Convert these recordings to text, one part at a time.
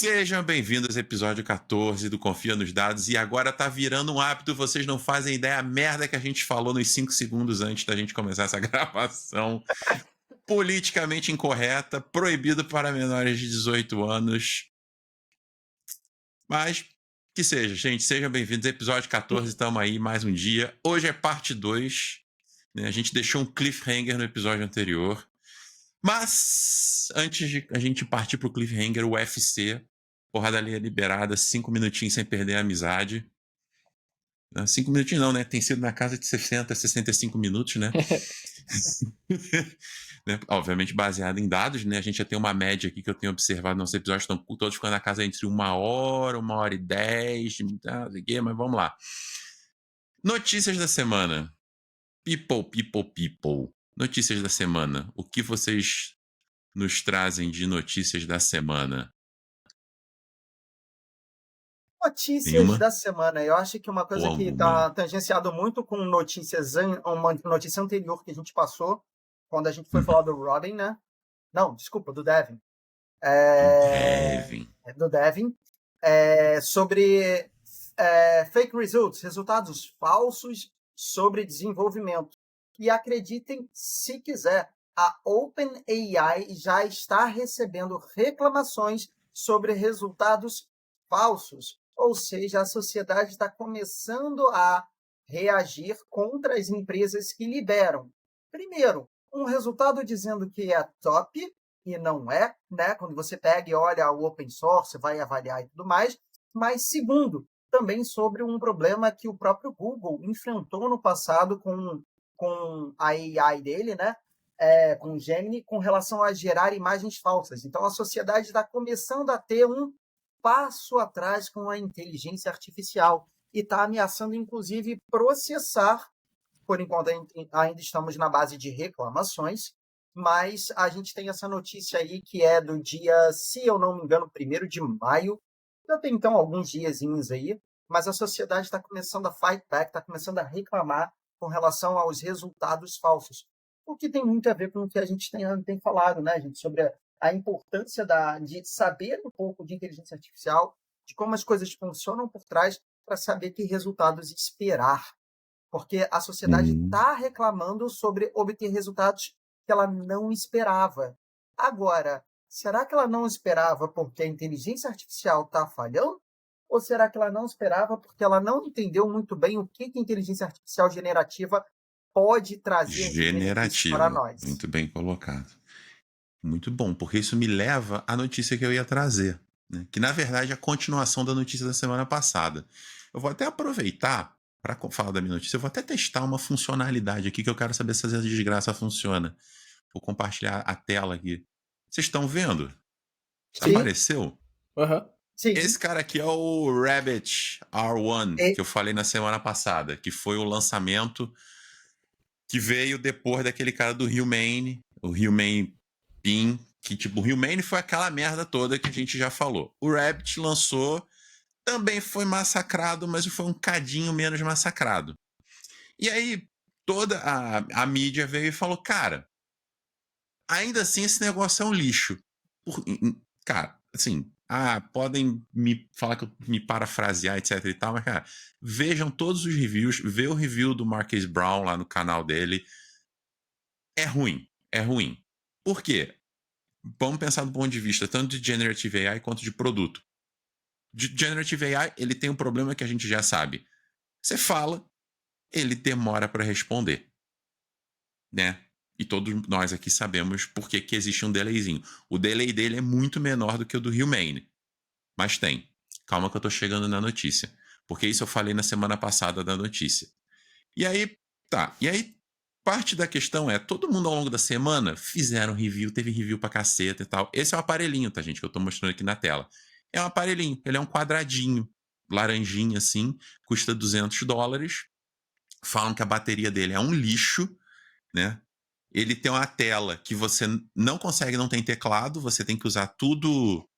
Sejam bem-vindos ao episódio 14 do Confia nos Dados. E agora tá virando um hábito, vocês não fazem ideia a merda que a gente falou nos 5 segundos antes da gente começar essa gravação. Politicamente incorreta, proibido para menores de 18 anos. Mas que seja, gente, sejam bem-vindos ao episódio 14, estamos aí mais um dia. Hoje é parte 2, né? A gente deixou um cliffhanger no episódio anterior. Mas, antes de a gente partir pro cliffhanger, o UFC, porradaria liberada, 5 minutinhos sem perder a amizade. 5 minutinhos não, né? Tem sido na casa de 60, 65 minutos, né? Né? Obviamente baseado em dados, né? A gente já tem uma média aqui que eu tenho observado, nossos episódios estão todos ficando na casa entre 1 hora e 10, mas vamos lá. Notícias da semana. People. Notícias da semana. O que vocês nos trazem de notícias da semana? Notícias Nenhuma? da semana. Eu acho que uma coisa Ou que alguma? está tangenciado muito com notícias, uma notícia anterior que a gente passou, quando a gente foi falar do Rodden, né? Não, desculpa, do Devin. Do Devin. Sobre fake resultados falsos sobre desenvolvimento. E acreditem, se quiser, a OpenAI já está recebendo reclamações sobre resultados falsos. Ou seja, a sociedade está começando a reagir contra as empresas que liberam. Primeiro, um resultado dizendo que é top e não é, né? Quando você pega e olha o open source, vai avaliar e tudo mais. Mas, segundo, também sobre um problema que o próprio Google enfrentou no passado com a AI dele, né? Com o Gemini, com relação a gerar imagens falsas. Então, a sociedade está começando a ter um passo atrás com a inteligência artificial e está ameaçando, inclusive, processar. Por enquanto, ainda estamos na base de reclamações, mas a gente tem essa notícia aí que é do dia, se eu não me engano, 1º de maio. Já tem, então, alguns diazinhos aí, mas a sociedade está começando a fight back, está começando a reclamar com relação aos resultados falsos. O que tem muito a ver com o que a gente tem falado, né, gente, sobre a importância de saber um pouco de inteligência artificial, de como as coisas funcionam por trás, para saber que resultados esperar. Porque a sociedade está reclamando sobre obter resultados que ela não esperava. Agora, será que ela não esperava porque a inteligência artificial está falhando? Ou será que ela não esperava porque ela não entendeu muito bem o que a inteligência artificial generativa pode trazer de benefícios para Generativa. nós? Muito bem colocado. Muito bom, porque isso me leva à notícia que eu ia trazer, né? Que, na verdade, é a continuação da notícia da semana passada. Eu vou até aproveitar para falar da minha notícia. Eu vou até testar uma funcionalidade aqui que eu quero saber se essa desgraça funciona. Vou compartilhar a tela aqui. Vocês estão vendo? Sim. Apareceu? Sim. Esse cara aqui é o Rabbit R1, que eu falei na semana passada, que foi o lançamento que veio depois daquele cara do Humane, o Humane Pin, que tipo, o Humane foi aquela merda toda que a gente já falou. O Rabbit lançou, também foi massacrado, mas foi um cadinho menos massacrado. E aí toda a mídia veio e falou, cara, ainda assim esse negócio é um lixo. Cara, assim, podem me falar que eu me parafrasear, etc e tal, mas, cara, vejam todos os reviews, vê o review do Marques Brown lá no canal dele. É ruim. Por quê? Vamos pensar do ponto de vista tanto de Generative AI quanto de produto. De Generative AI, ele tem um problema que a gente já sabe. Você fala, ele demora para responder, né? E todos nós aqui sabemos por que existe um delayzinho. O delay dele é muito menor do que o do Humane, mas tem. Calma que eu tô chegando na notícia, porque isso eu falei na semana passada da notícia. E aí, tá. E aí, parte da questão é, todo mundo ao longo da semana fizeram review, teve review pra caceta e tal. Esse é o aparelhinho, tá, gente, que eu tô mostrando aqui na tela. É um aparelhinho, ele é um quadradinho, laranjinha assim, custa $200. Falam que a bateria dele é um lixo, né? Ele tem uma tela que você não consegue, não tem teclado, você tem que usar tudo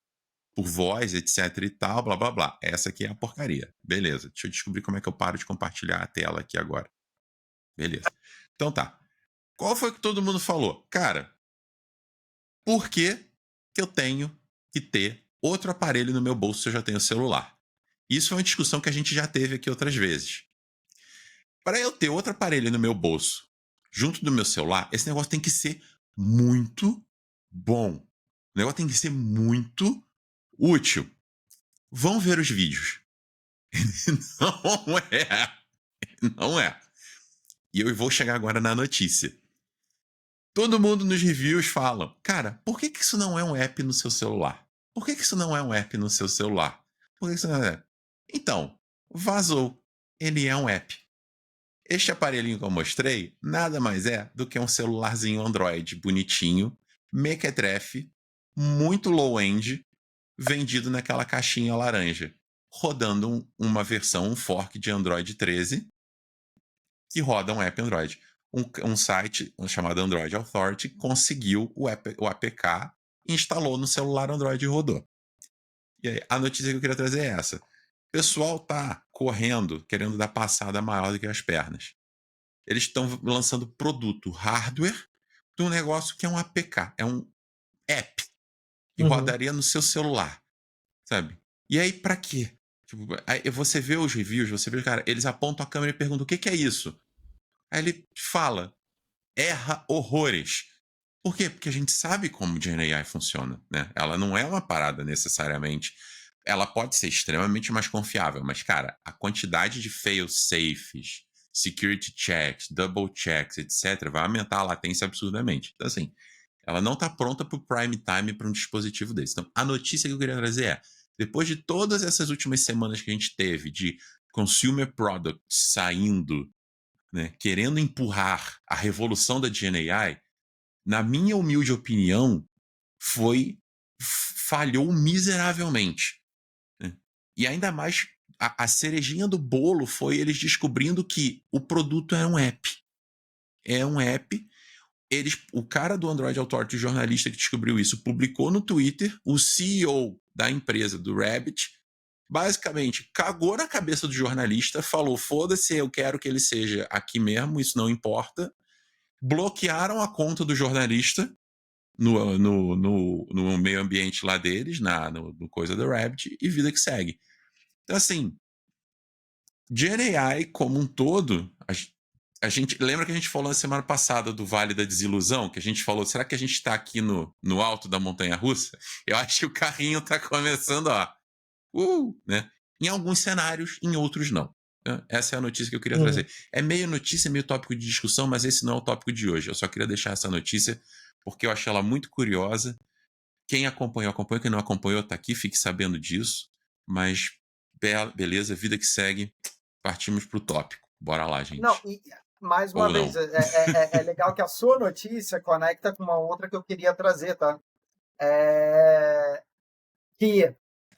por voz, etc e tal, blá blá blá. Essa aqui é a porcaria. Beleza, deixa eu descobrir como é que eu paro de compartilhar a tela aqui agora. Beleza. Então tá. Qual foi que todo mundo falou? Cara, por que eu tenho que ter outro aparelho no meu bolso se eu já tenho celular? Isso é uma discussão que a gente já teve aqui outras vezes. Para eu ter outro aparelho no meu bolso, junto do meu celular, esse negócio tem que ser muito bom. O negócio tem que ser muito útil. Vão ver os vídeos. Não é. Não é. E eu vou chegar agora na notícia. Todo mundo nos reviews fala, cara, por que isso não é um app no seu celular? Por que isso não é um app no seu celular? Por que isso não é? Então, vazou. Ele é um app. Este aparelhinho que eu mostrei nada mais é do que um celularzinho Android bonitinho, mequetrefe, muito low-end, vendido naquela caixinha laranja, rodando uma versão, um fork de Android 13, que roda um app Android. Um site chamado Android Authority conseguiu o APK, instalou no celular Android e rodou. E aí, a notícia que eu queria trazer é essa. O pessoal tá correndo, querendo dar passada maior do que as pernas. Eles estão lançando produto hardware de um negócio que é um APK, é um app que rodaria no seu celular, sabe? E aí, pra quê? Tipo, aí você vê os reviews, você vê, cara, eles apontam a câmera e perguntam o que é isso? Aí ele fala, erra horrores. Por quê? Porque a gente sabe como o GenAI funciona, né? Ela não é uma parada necessariamente. Ela pode ser extremamente mais confiável, mas, cara, a quantidade de fail-safes, security checks, double checks, etc., vai aumentar a latência absurdamente. Então, assim, ela não está pronta para o prime time para um dispositivo desse. Então, a notícia que eu queria trazer é, depois de todas essas últimas semanas que a gente teve de consumer products saindo, né, querendo empurrar a revolução da GenAI, na minha humilde opinião, falhou miseravelmente. Né? E ainda mais, a cerejinha do bolo foi eles descobrindo que o produto era um app. É um app. O cara do Android Authority, o jornalista que descobriu isso, publicou no Twitter, o CEO da empresa, do Rabbit, basicamente cagou na cabeça do jornalista, falou, foda-se, eu quero que ele seja aqui mesmo, isso não importa. Bloquearam a conta do jornalista no meio ambiente lá deles, no coisa do Rabbit, e vida que segue. Então, assim, GenAI como um todo, a gente lembra que a gente falou na semana passada do Vale da Desilusão, que a gente falou, será que a gente está aqui no alto da montanha-russa? Eu acho que o carrinho está começando, ó, né? Em alguns cenários, em outros não. Essa é a notícia que eu queria trazer. É meio notícia, meio tópico de discussão, mas esse não é o tópico de hoje. Eu só queria deixar essa notícia porque eu achei ela muito curiosa. Quem acompanhou, acompanhou. Quem não acompanhou, tá aqui, fique sabendo disso. Mas, beleza, vida que segue. Partimos pro tópico. Bora lá, Não, gente. e mais uma Ou vez, não. é legal que a sua notícia conecta com uma outra que eu queria trazer, tá? Que,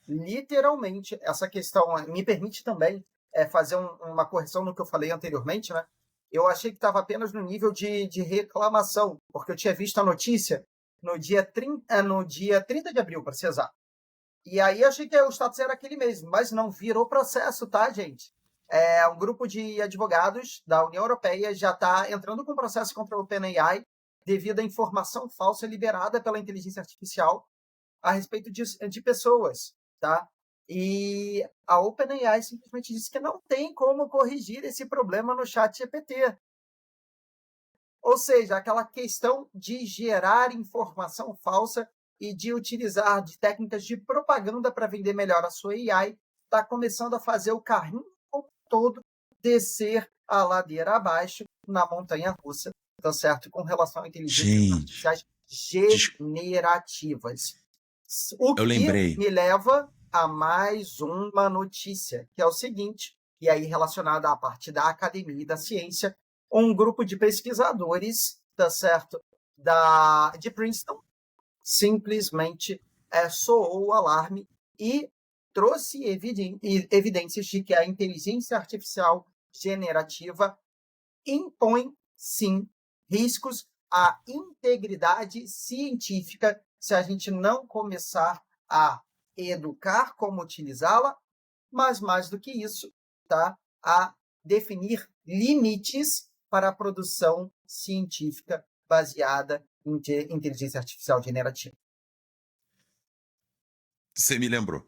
literalmente, essa questão me permite também fazer uma correção no que eu falei anteriormente, né? Eu achei que estava apenas no nível de reclamação, porque eu tinha visto a notícia no dia 30 de abril, para ser exato. E aí achei que o status era aquele mesmo, mas não, virou processo, tá, gente? Um grupo de advogados da União Europeia já está entrando com processo contra o OpenAI devido à informação falsa liberada pela inteligência artificial a respeito de pessoas, tá? E a OpenAI simplesmente disse que não tem como corrigir esse problema no chat GPT. Ou seja, aquela questão de gerar informação falsa e de utilizar de técnicas de propaganda para vender melhor a sua AI está começando a fazer o carrinho todo descer a ladeira abaixo na montanha-russa, tá certo? Com relação a inteligências artificiais generativas. O eu que lembrei. me leva a mais uma notícia, que é o seguinte, e aí relacionada à parte da academia e da ciência, um grupo de pesquisadores, tá certo, de Princeton, simplesmente soou o alarme e trouxe evidências de que a inteligência artificial generativa impõe, sim, riscos à integridade científica se a gente não começar a educar como utilizá-la, mas mais do que isso, tá? A definir limites para a produção científica baseada em inteligência artificial generativa. Você me lembrou.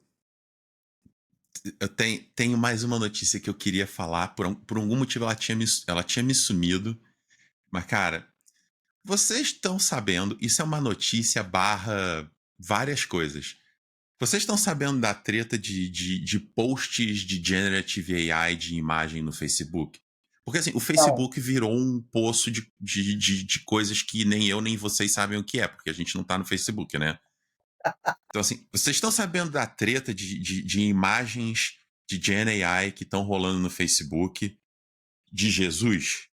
Eu tenho mais uma notícia que eu queria falar. Por algum motivo ela tinha me sumido. Mas, cara, vocês estão sabendo, isso é uma notícia barra várias coisas. Vocês estão sabendo da treta de posts de Generative AI de imagem no Facebook? Porque assim, o Facebook virou um poço de coisas que nem eu nem vocês sabem o que é, porque a gente não tá no Facebook, né? Então, assim, vocês estão sabendo da treta de imagens de Gen AI que estão rolando no Facebook de Jesus?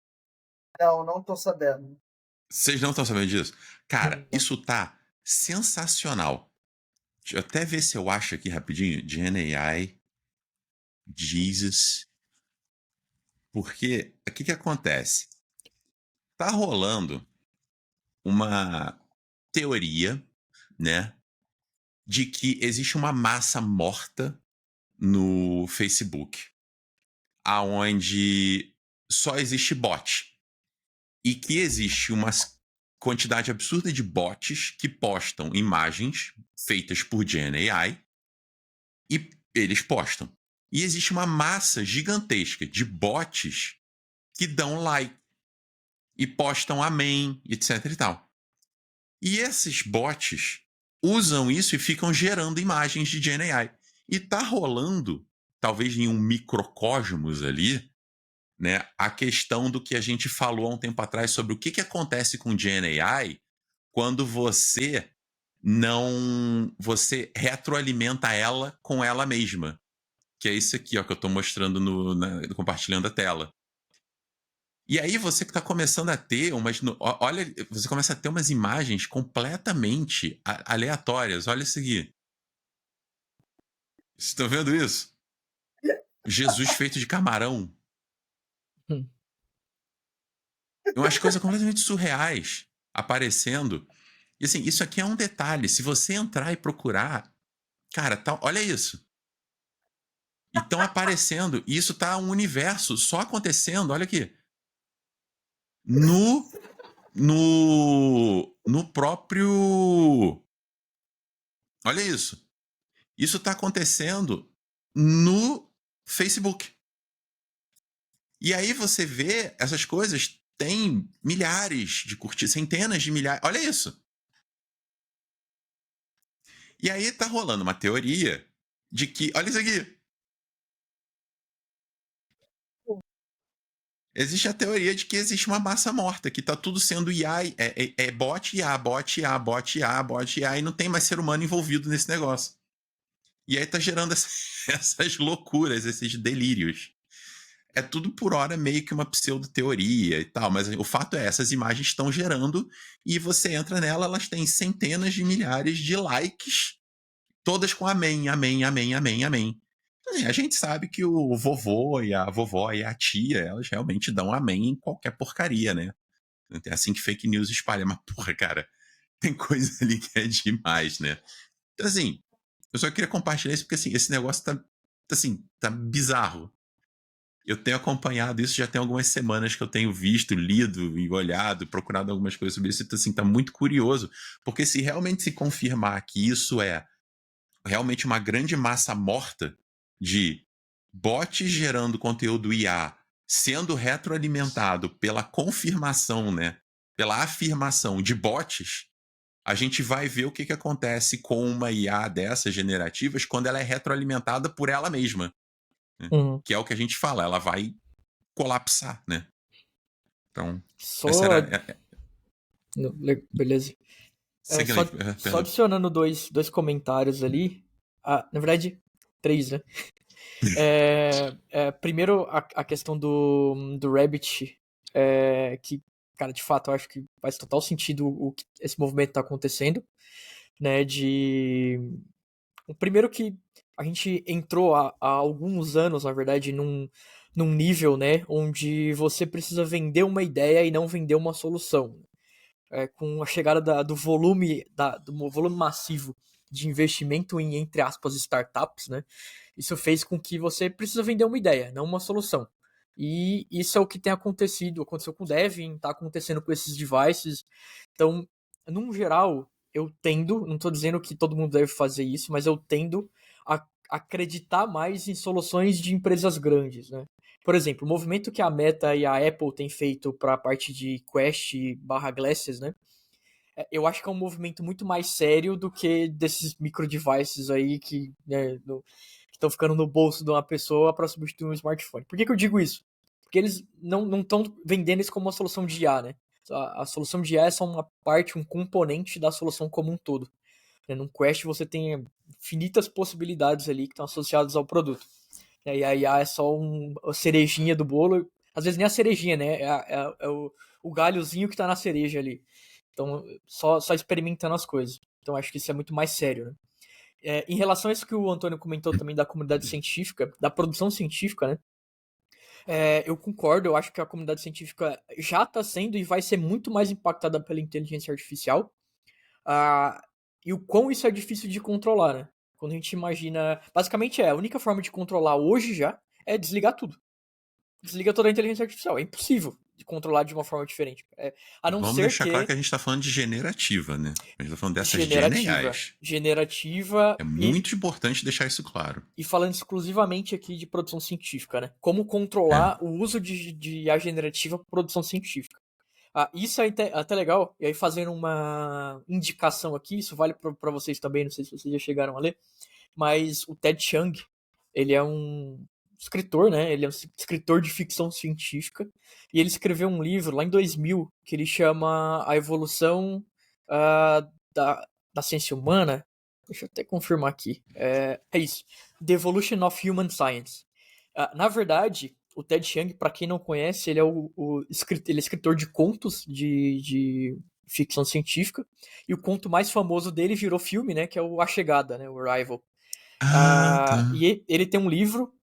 Não tô sabendo. Vocês não estão sabendo disso? Cara, isso tá sensacional. Deixa eu até ver se eu acho aqui rapidinho. Gen AI, Jesus. Porque o que acontece? Tá rolando uma teoria, né, de que existe uma massa morta no Facebook, aonde só existe bot e que existe uma quantidade absurda de bots que postam imagens feitas por Gen AI e eles postam. E existe uma massa gigantesca de bots que dão like e postam amém, etc e tal. E esses bots usam isso e ficam gerando imagens de Gen AI. E tá rolando, talvez em um microcosmos ali, né, a questão do que a gente falou há um tempo atrás sobre o que acontece com Gen AI quando você retroalimenta ela com ela mesma. Que é isso aqui, ó, que eu estou mostrando compartilhando a tela. E aí você que está começando a ter olha, você começa a ter umas imagens completamente aleatórias. Olha isso aqui. Vocês estão vendo isso? Jesus feito de camarão. Umas coisas completamente surreais aparecendo. E assim, isso aqui é um detalhe. Se você entrar e procurar, cara, tá, olha isso. E estão aparecendo. E isso tá um universo só acontecendo. Olha aqui. No próprio. Olha isso. Isso está acontecendo no Facebook. E aí você vê essas coisas, tem milhares de curtidas, centenas de milhares. Olha isso. E aí tá rolando uma teoria de que. Olha isso aqui. Existe a teoria de que existe uma massa morta, que tá tudo sendo IA, é bot IA, bot IA, bot IA, bot IA, e não tem mais ser humano envolvido nesse negócio. E aí tá gerando essas loucuras, esses delírios. É tudo por hora meio que uma pseudo-teoria e tal, mas o fato é, essas imagens estão gerando e você entra nela, elas têm centenas de milhares de likes, todas com amém, amém, amém, amém, amém. A gente sabe que o vovô e a vovó e a tia, elas realmente dão amém em qualquer porcaria, né? É assim que fake news espalha, mas porra, cara, tem coisa ali que é demais, né? Então, assim, eu só queria compartilhar isso porque, assim, esse negócio tá bizarro. Eu tenho acompanhado isso já tem algumas semanas que eu tenho visto, lido e olhado, procurado algumas coisas sobre isso. Então, assim, tá muito curioso. Porque se realmente se confirmar que isso é realmente uma grande massa morta de bots gerando conteúdo IA sendo retroalimentado pela confirmação, né? Pela afirmação de bots, a gente vai ver o que acontece com uma IA dessas generativas quando ela é retroalimentada por ela mesma. Né? Que é o que a gente fala, ela vai colapsar, né? Então, essa Só. era. Beleza. Só adicionando dois comentários ali. Na verdade, 3, né? Primeiro, a questão do Rabbit, que, cara, de fato, eu acho que faz total sentido o que esse movimento tá acontecendo, né? O primeiro que a gente entrou há alguns anos, na verdade, num nível, né, onde você precisa vender uma ideia e não vender uma solução. Com a chegada do volume massivo de investimento em, entre aspas, startups, né, isso fez com que você precisa vender uma ideia, não uma solução. E isso é o que tem aconteceu com o Devin, está acontecendo com esses devices. Então, num geral, eu tendo, não tô dizendo que todo mundo deve fazer isso, mas eu tendo a acreditar mais em soluções de empresas grandes, né? Por exemplo, o movimento que a Meta e a Apple têm feito para a parte de Quest/Glasses, né? Eu acho que é um movimento muito mais sério do que desses micro devices aí que estão ficando no bolso de uma pessoa para substituir um smartphone. Por que eu digo isso? Porque eles não estão vendendo isso como uma solução de IA, né? A solução de IA é só uma parte, um componente da solução como um todo. No Quest você tem infinitas possibilidades ali que estão associadas ao produto. E a IA é só a cerejinha do bolo. Às vezes nem a cerejinha, né? É o galhozinho que está na cereja ali. Então, só experimentando as coisas. Então, acho que isso é muito mais sério, né? Em relação a isso que o Antônio comentou também da comunidade científica, da produção científica, né? Eu concordo, eu acho que a comunidade científica já está sendo e vai ser muito mais impactada pela inteligência artificial. E o quão isso é difícil de controlar, né? Quando a gente imagina... Basicamente a única forma de controlar hoje já é desligar tudo. Desliga toda a inteligência artificial. É impossível de controlar de uma forma diferente. A não Vamos ser deixar que... claro que a gente está falando de generativa, né? A gente está falando dessas Generativa. Generativa. É muito importante deixar isso claro. E falando exclusivamente aqui de produção científica, né? Como controlar o uso de IA generativa para produção científica. Isso é até legal. E aí, fazendo uma indicação aqui, isso vale para vocês também, não sei se vocês já chegaram a ler, mas o Ted Chiang, ele é um escritor, né? Ele é um escritor de ficção científica. E ele escreveu um livro lá em 2000 que ele chama A Evolução da Ciência Humana. Deixa eu até confirmar aqui. É isso. The Evolution of Human Science. Na verdade, o Ted Chiang, para quem não conhece, ele é ele é escritor de contos de ficção científica. E o conto mais famoso dele virou filme, né? Que é o A Chegada, né? O Arrival. Tá. E ele tem um livro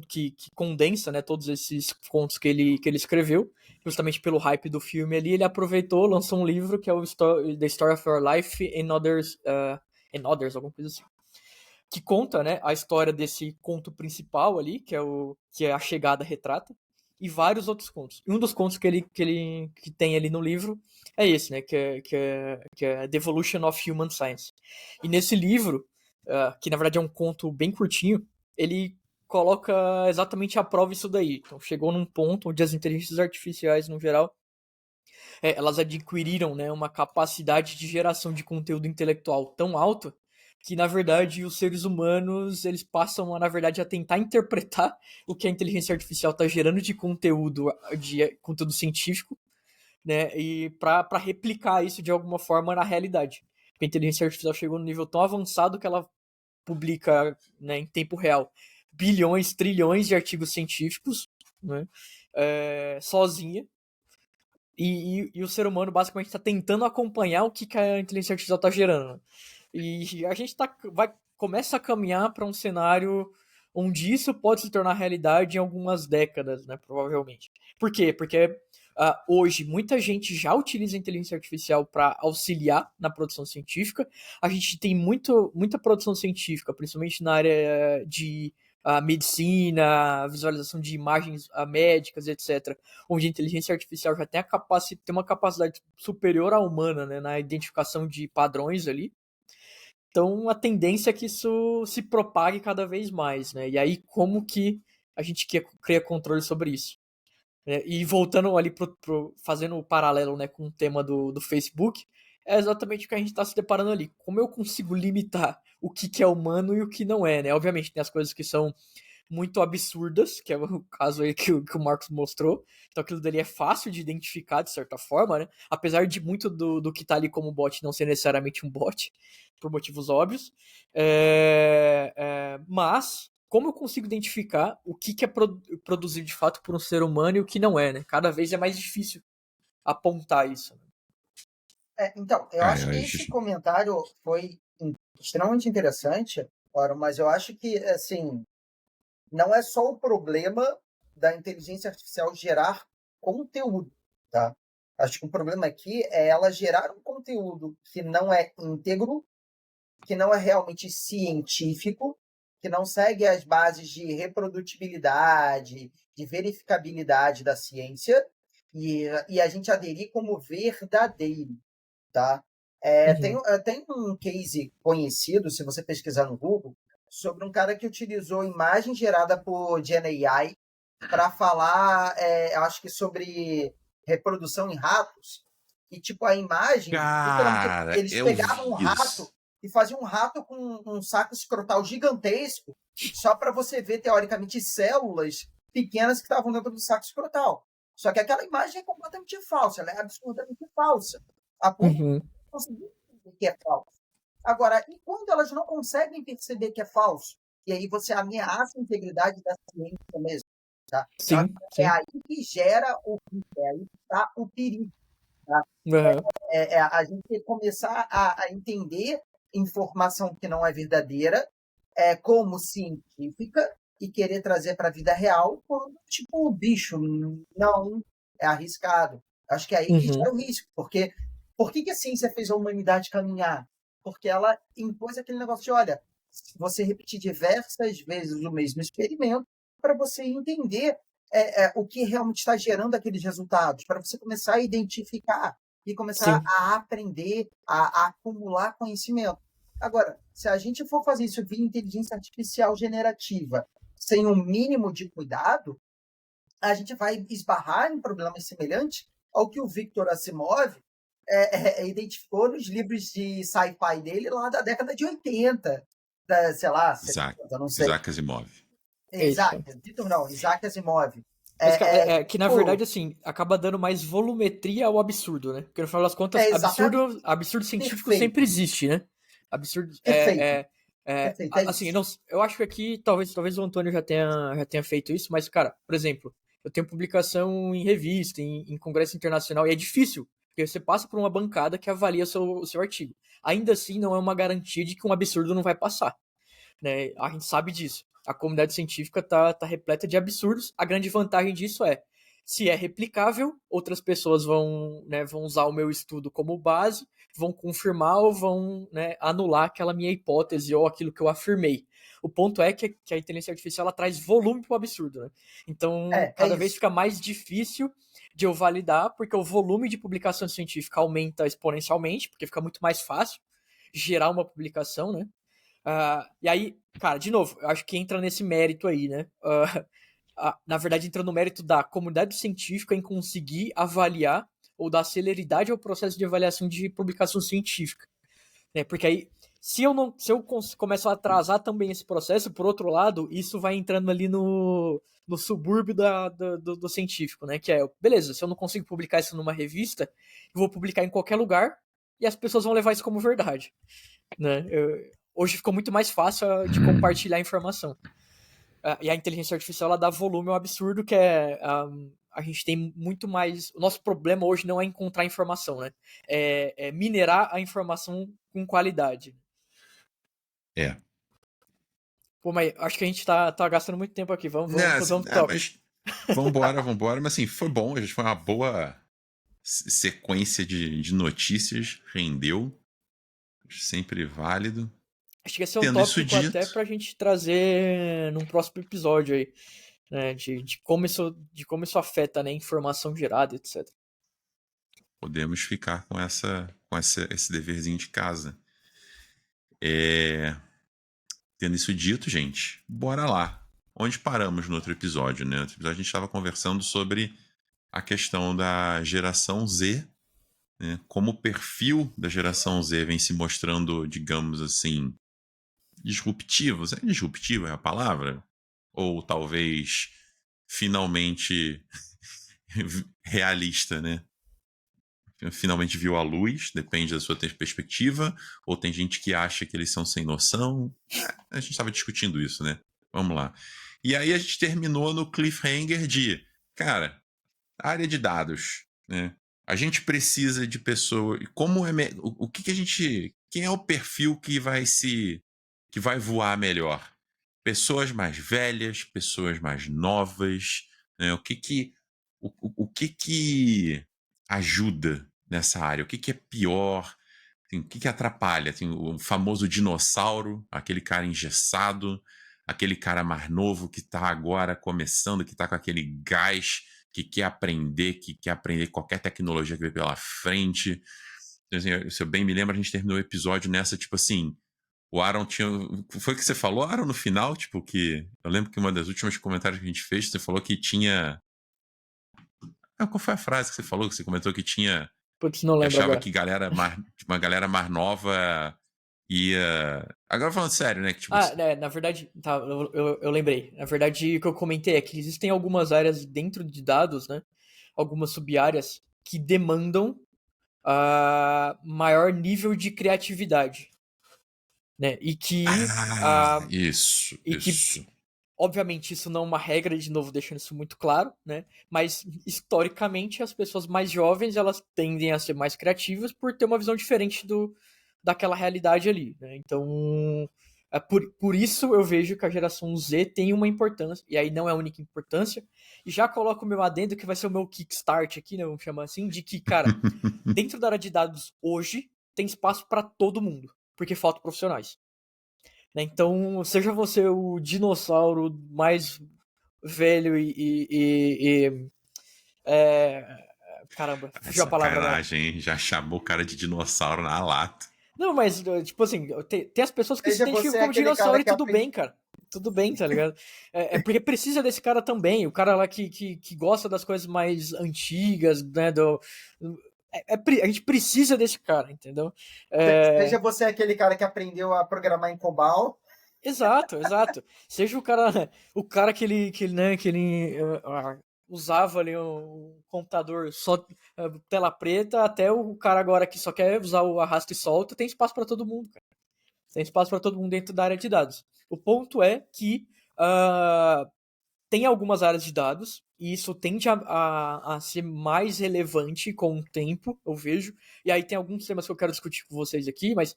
que condensa, né, todos esses contos que ele escreveu. Justamente pelo hype do filme ali, ele aproveitou, lançou um livro que é o The Story of Your Life and Others, alguma coisa assim. Que conta, né, a história desse conto principal ali, que é A Chegada Retrata, e vários outros contos. E um dos contos que tem ali no livro é esse, né, que é The Evolution of Human Science. E nesse livro, que na verdade é um conto bem curtinho, ele coloca exatamente à prova isso daí. Então chegou num ponto onde as inteligências artificiais, no geral, elas adquiriram, né, uma capacidade de geração de conteúdo intelectual tão alta que, na verdade, os seres humanos eles passam, na verdade, a tentar interpretar o que a inteligência artificial está gerando de conteúdo científico, né, e para replicar isso de alguma forma na realidade. A inteligência artificial chegou num nível tão avançado que ela publica, né, em tempo real bilhões, trilhões de artigos científicos, né, sozinha. E o ser humano basicamente está tentando acompanhar o que a inteligência artificial está gerando. E a gente começa a caminhar para um cenário onde isso pode se tornar realidade em algumas décadas, né, provavelmente. Por quê? Porque hoje muita gente já utiliza a inteligência artificial para auxiliar na produção científica. A gente tem muita produção científica, principalmente na área de medicina, visualização de imagens médicas, etc., onde a inteligência artificial já tem uma capacidade superior à humana, né, na identificação de padrões ali. Então, a tendência é que isso se propague cada vez mais, né? E aí, como que a gente cria controle sobre isso? E voltando ali fazendo o paralelo, né, com o tema do Facebook, é exatamente o que a gente está se deparando ali. Como eu consigo limitar o que é humano e o que não é, né? Obviamente, tem as coisas que são muito absurdas, que é o caso aí que o Marcos mostrou. Então aquilo dali é fácil de identificar, de certa forma, né? Apesar de muito do que tá ali como bot não ser necessariamente um bot, por motivos óbvios. Mas, como eu consigo identificar o que é produzido de fato por um ser humano e o que não é, né? Cada vez é mais difícil apontar isso. Então, eu acho que esse comentário foi extremamente interessante, mas eu acho que, assim, não é só o problema da inteligência artificial gerar conteúdo, tá? Acho que o problema aqui é ela gerar um conteúdo que não é íntegro, que não é realmente científico, que não segue as bases de reprodutibilidade, de verificabilidade da ciência, e a gente aderir como verdadeiro, tá? Tem um case conhecido, se você pesquisar no Google, sobre um cara que utilizou imagem gerada por GenAI para falar, acho que sobre reprodução em ratos. E, tipo, a imagem, literalmente, Cara, eles eu pegavam um vi rato isso. e faziam um rato com um saco escrotal gigantesco, só para você ver, teoricamente, células pequenas que estavam dentro do saco escrotal. Só que aquela imagem é completamente falsa, ela é absurdamente falsa. A ponto de Uhum. não conseguir perceber que é falso. Agora, e quando elas não conseguem perceber que é falso? E aí você ameaça a integridade da ciência mesmo. Tá? Eu acho Sim, que é sim. aí que gera o risco, é aí que está o perigo. Tá? Aham. A gente começar a entender informação que não é verdadeira como científica e querer trazer para a vida real quando, tipo, o bicho, não, é arriscado. Acho que é aí que Uhum. gera o risco, porque por que a ciência fez a humanidade caminhar? Porque ela impôs aquele negócio de, olha, você repetir diversas vezes o mesmo experimento para você entender o que realmente está gerando aqueles resultados, para você começar a identificar e começar Sim. a aprender, a acumular conhecimento. Agora, se a gente for fazer isso via inteligência artificial generativa, sem um mínimo de cuidado, a gente vai esbarrar em problemas semelhantes ao que o Victor Asimov identificou nos livros de sci-fi dele lá da década de 80, sei lá, Isaac, 70, não sei. Isaac Asimov. É isso. Victor não, Isaac Asimov. Mas, cara, que na verdade, Tipo, assim, acaba dando mais volumetria ao absurdo, né? Porque no final das contas, exatamente absurdo científico sempre perfeito, existe, né? Absurdo. perfeito, perfeito, é Assim, isso. não, eu acho que aqui, talvez o Antônio já tenha feito isso, mas, cara, por exemplo, eu tenho publicação em revista, em congresso internacional, e é difícil, porque você passa por uma bancada que avalia o seu artigo. Ainda assim, não é uma garantia de que um absurdo não vai passar, né? A gente sabe disso. A comunidade científica tá repleta de absurdos. A grande vantagem disso se é replicável, outras pessoas vão usar o meu estudo como base, vão confirmar ou vão, né, anular aquela minha hipótese ou aquilo que eu afirmei. O ponto é que a inteligência artificial ela traz volume para o absurdo, né? Então, É cada vez isso. fica mais difícil de eu validar, porque o volume de publicação científica aumenta exponencialmente, porque fica muito mais fácil gerar uma publicação, né? E aí, cara, de novo, eu acho que entra nesse mérito aí, né? Na verdade, entra no mérito da comunidade científica em conseguir avaliar ou dar celeridade ao processo de avaliação de publicação científica, né? Porque aí, se eu começo a atrasar também esse processo, por outro lado, isso vai entrando ali no subúrbio do científico, né? Que é, beleza, se eu não consigo publicar isso numa revista, eu vou publicar em qualquer lugar e as pessoas vão levar isso como verdade, né? Hoje ficou muito mais fácil de compartilhar informação. E a inteligência artificial ela dá volume ao absurdo, que a gente tem muito mais. O nosso problema hoje não é encontrar informação, né? É minerar a informação com qualidade. É. Pô, mas acho que a gente tá gastando muito tempo aqui. Vamos fazer um top. Mas vambora. Mas assim, foi bom. A gente foi uma boa sequência de notícias. Rendeu. Sempre válido. Acho que esse é um Tendo isso tópico até dito, pra gente trazer num próximo episódio aí, né? De como isso afeta, né? Informação gerada, etc. podemos ficar com esse deverzinho de casa. Tendo isso dito, gente, bora lá. Onde paramos no outro episódio, né? No outro episódio a gente estava conversando sobre a questão da geração Z, né? Como o perfil da geração Z vem se mostrando, digamos assim, disruptivo. Disruptivo é a palavra? Ou talvez finalmente realista, né? Finalmente viu a luz, depende da sua perspectiva, ou tem gente que acha que eles são sem noção. A gente estava discutindo isso, né? Vamos lá. E aí a gente terminou no cliffhanger de, cara, área de dados, né? A gente precisa de pessoas. Como é o que a gente. Quem é o perfil que vai voar melhor? Pessoas mais velhas, pessoas mais novas, né? O que ajuda nessa área? O que é pior? Assim, o que atrapalha? Tem o famoso dinossauro, aquele cara engessado, aquele cara mais novo que está agora começando, que está com aquele gás, que quer aprender qualquer tecnologia que vem pela frente. se eu bem me lembro, a gente terminou o episódio nessa, tipo assim, o Aaron tinha... Foi o que você falou, Aaron, no final? Tipo, que... Eu lembro que uma das últimas comentários que a gente fez, você falou que tinha... qual foi a frase que você falou? Que você comentou que tinha... Putz, não que lembro achava agora. que uma galera mais nova ia... Agora falando sério, né? Que, tipo, Na verdade, tá, eu lembrei. Na verdade, o que eu comentei é que existem algumas áreas dentro de dados, né? Algumas sub-áreas que demandam maior nível de criatividade, né? E que, isso. obviamente, isso não é uma regra, de novo, deixando isso muito claro, né? Mas, historicamente, as pessoas mais jovens, elas tendem a ser mais criativas por ter uma visão diferente daquela realidade ali, né? Então, por isso eu vejo que a geração Z tem uma importância, e aí não é a única importância, e já coloco o meu adendo, que vai ser o meu kickstart aqui, né? Vamos chamar assim, de que, cara, dentro da área de dados hoje, tem espaço para todo mundo, porque faltam profissionais. Né? Então, seja você o dinossauro mais velho caramba, fugiu a palavra agora. Sacanagem, hein? Já chamou o cara de dinossauro na lata. Não, mas, tipo assim, tem as pessoas que se Seja identificam você como aquele dinossauro cara e que tudo aprende. bem, cara. Tudo bem, tá ligado? É porque precisa desse cara também. O cara lá que gosta das coisas mais antigas, né? A gente precisa desse cara, entendeu? Seja você aquele cara que aprendeu a programar em COBOL. Exato. Seja o cara que ele usava ali um computador só tela preta, até o cara agora que só quer usar o arrasta e solta, tem espaço para todo mundo, cara. Tem espaço para todo mundo dentro da área de dados. O ponto é que tem algumas áreas de dados e isso tende a ser mais relevante com o tempo, eu vejo. E aí tem alguns temas que eu quero discutir com vocês aqui, mas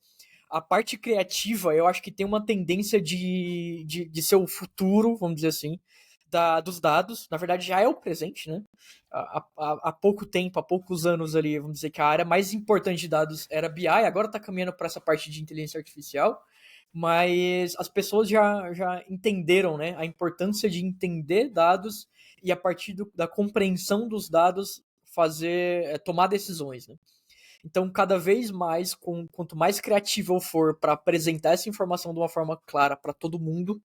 a parte criativa eu acho que tem uma tendência de ser o futuro, vamos dizer assim, dos dados. Na verdade, já é o presente, né? Há pouco tempo, há poucos anos ali, vamos dizer que a área mais importante de dados era BI, agora está caminhando para essa parte de inteligência artificial. Mas as pessoas já entenderam, né, a importância de entender dados e a partir da compreensão dos dados tomar decisões, né? Então, cada vez mais, quanto mais criativo eu for para apresentar essa informação de uma forma clara para todo mundo,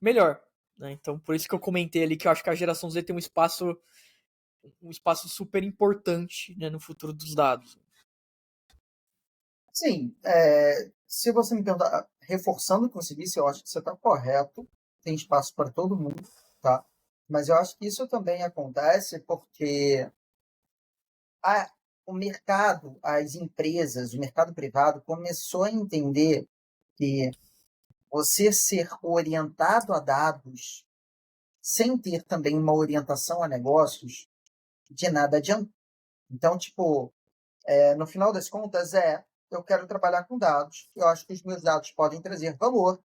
melhor. Né? Então, por isso que eu comentei ali que eu acho que a geração Z tem um espaço super importante, né, no futuro dos dados. Sim, se você me perguntar, reforçando o que você disse, eu acho que você está correto, tem espaço para todo mundo, tá? Mas eu acho que isso também acontece porque o mercado, as empresas, o mercado privado começou a entender que você ser orientado a dados sem ter também uma orientação a negócios, de nada adianta. Então, tipo, no final das contas, eu quero trabalhar com dados, eu acho que os meus dados podem trazer valor,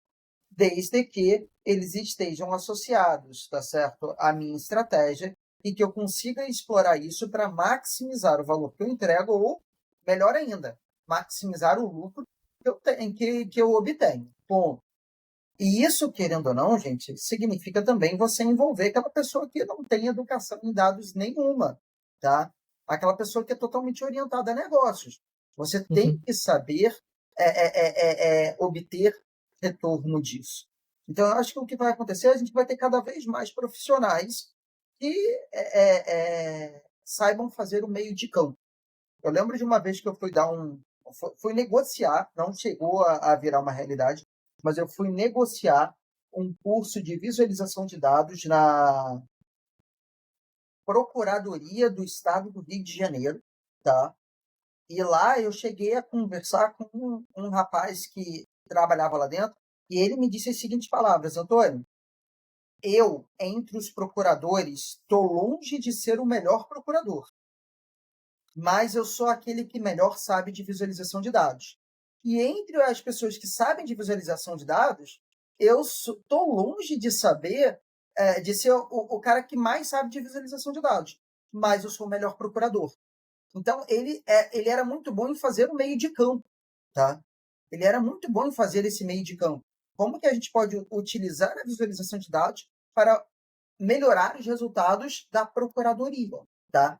desde que eles estejam associados, tá certo, à minha estratégia e que eu consiga explorar isso para maximizar o valor que eu entrego ou, melhor ainda, maximizar o lucro que eu obtenho. Ponto. E isso, querendo ou não, gente, significa também você envolver aquela pessoa que não tem educação em dados nenhuma, tá? Aquela pessoa que é totalmente orientada a negócios. Você tem que saber obter retorno disso. Então, eu acho que o que vai acontecer, a gente vai ter cada vez mais profissionais que saibam fazer o meio de campo. Eu lembro de uma vez que eu fui negociar, não chegou a virar uma realidade, mas eu fui negociar um curso de visualização de dados na Procuradoria do Estado do Rio de Janeiro, tá? E lá eu cheguei a conversar com um rapaz que trabalhava lá dentro, e ele me disse as seguintes palavras: Antônio, eu, entre os procuradores, estou longe de ser o melhor procurador, mas eu sou aquele que melhor sabe de visualização de dados. E entre as pessoas que sabem de visualização de dados, eu estou longe de saber, de ser o cara que mais sabe de visualização de dados, mas eu sou o melhor procurador. Então, ele era muito bom em fazer o meio de campo, tá? Ele era muito bom em fazer esse meio de campo. Como que a gente pode utilizar a visualização de dados para melhorar os resultados da procuradoria, tá?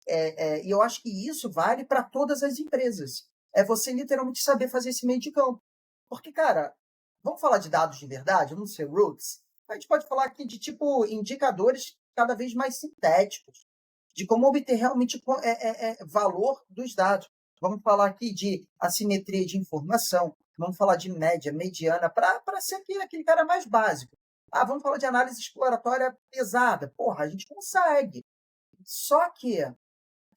E eu acho que isso vale para todas as empresas. É você literalmente saber fazer esse meio de campo. Porque, cara, vamos falar de dados de verdade, vamos ser roots. A gente pode falar aqui de tipo indicadores cada vez mais sintéticos, de como obter realmente valor dos dados. Vamos falar aqui de assimetria de informação, vamos falar de média, mediana, para ser aquele cara mais básico. Vamos falar de análise exploratória pesada. Porra, a gente consegue. Só que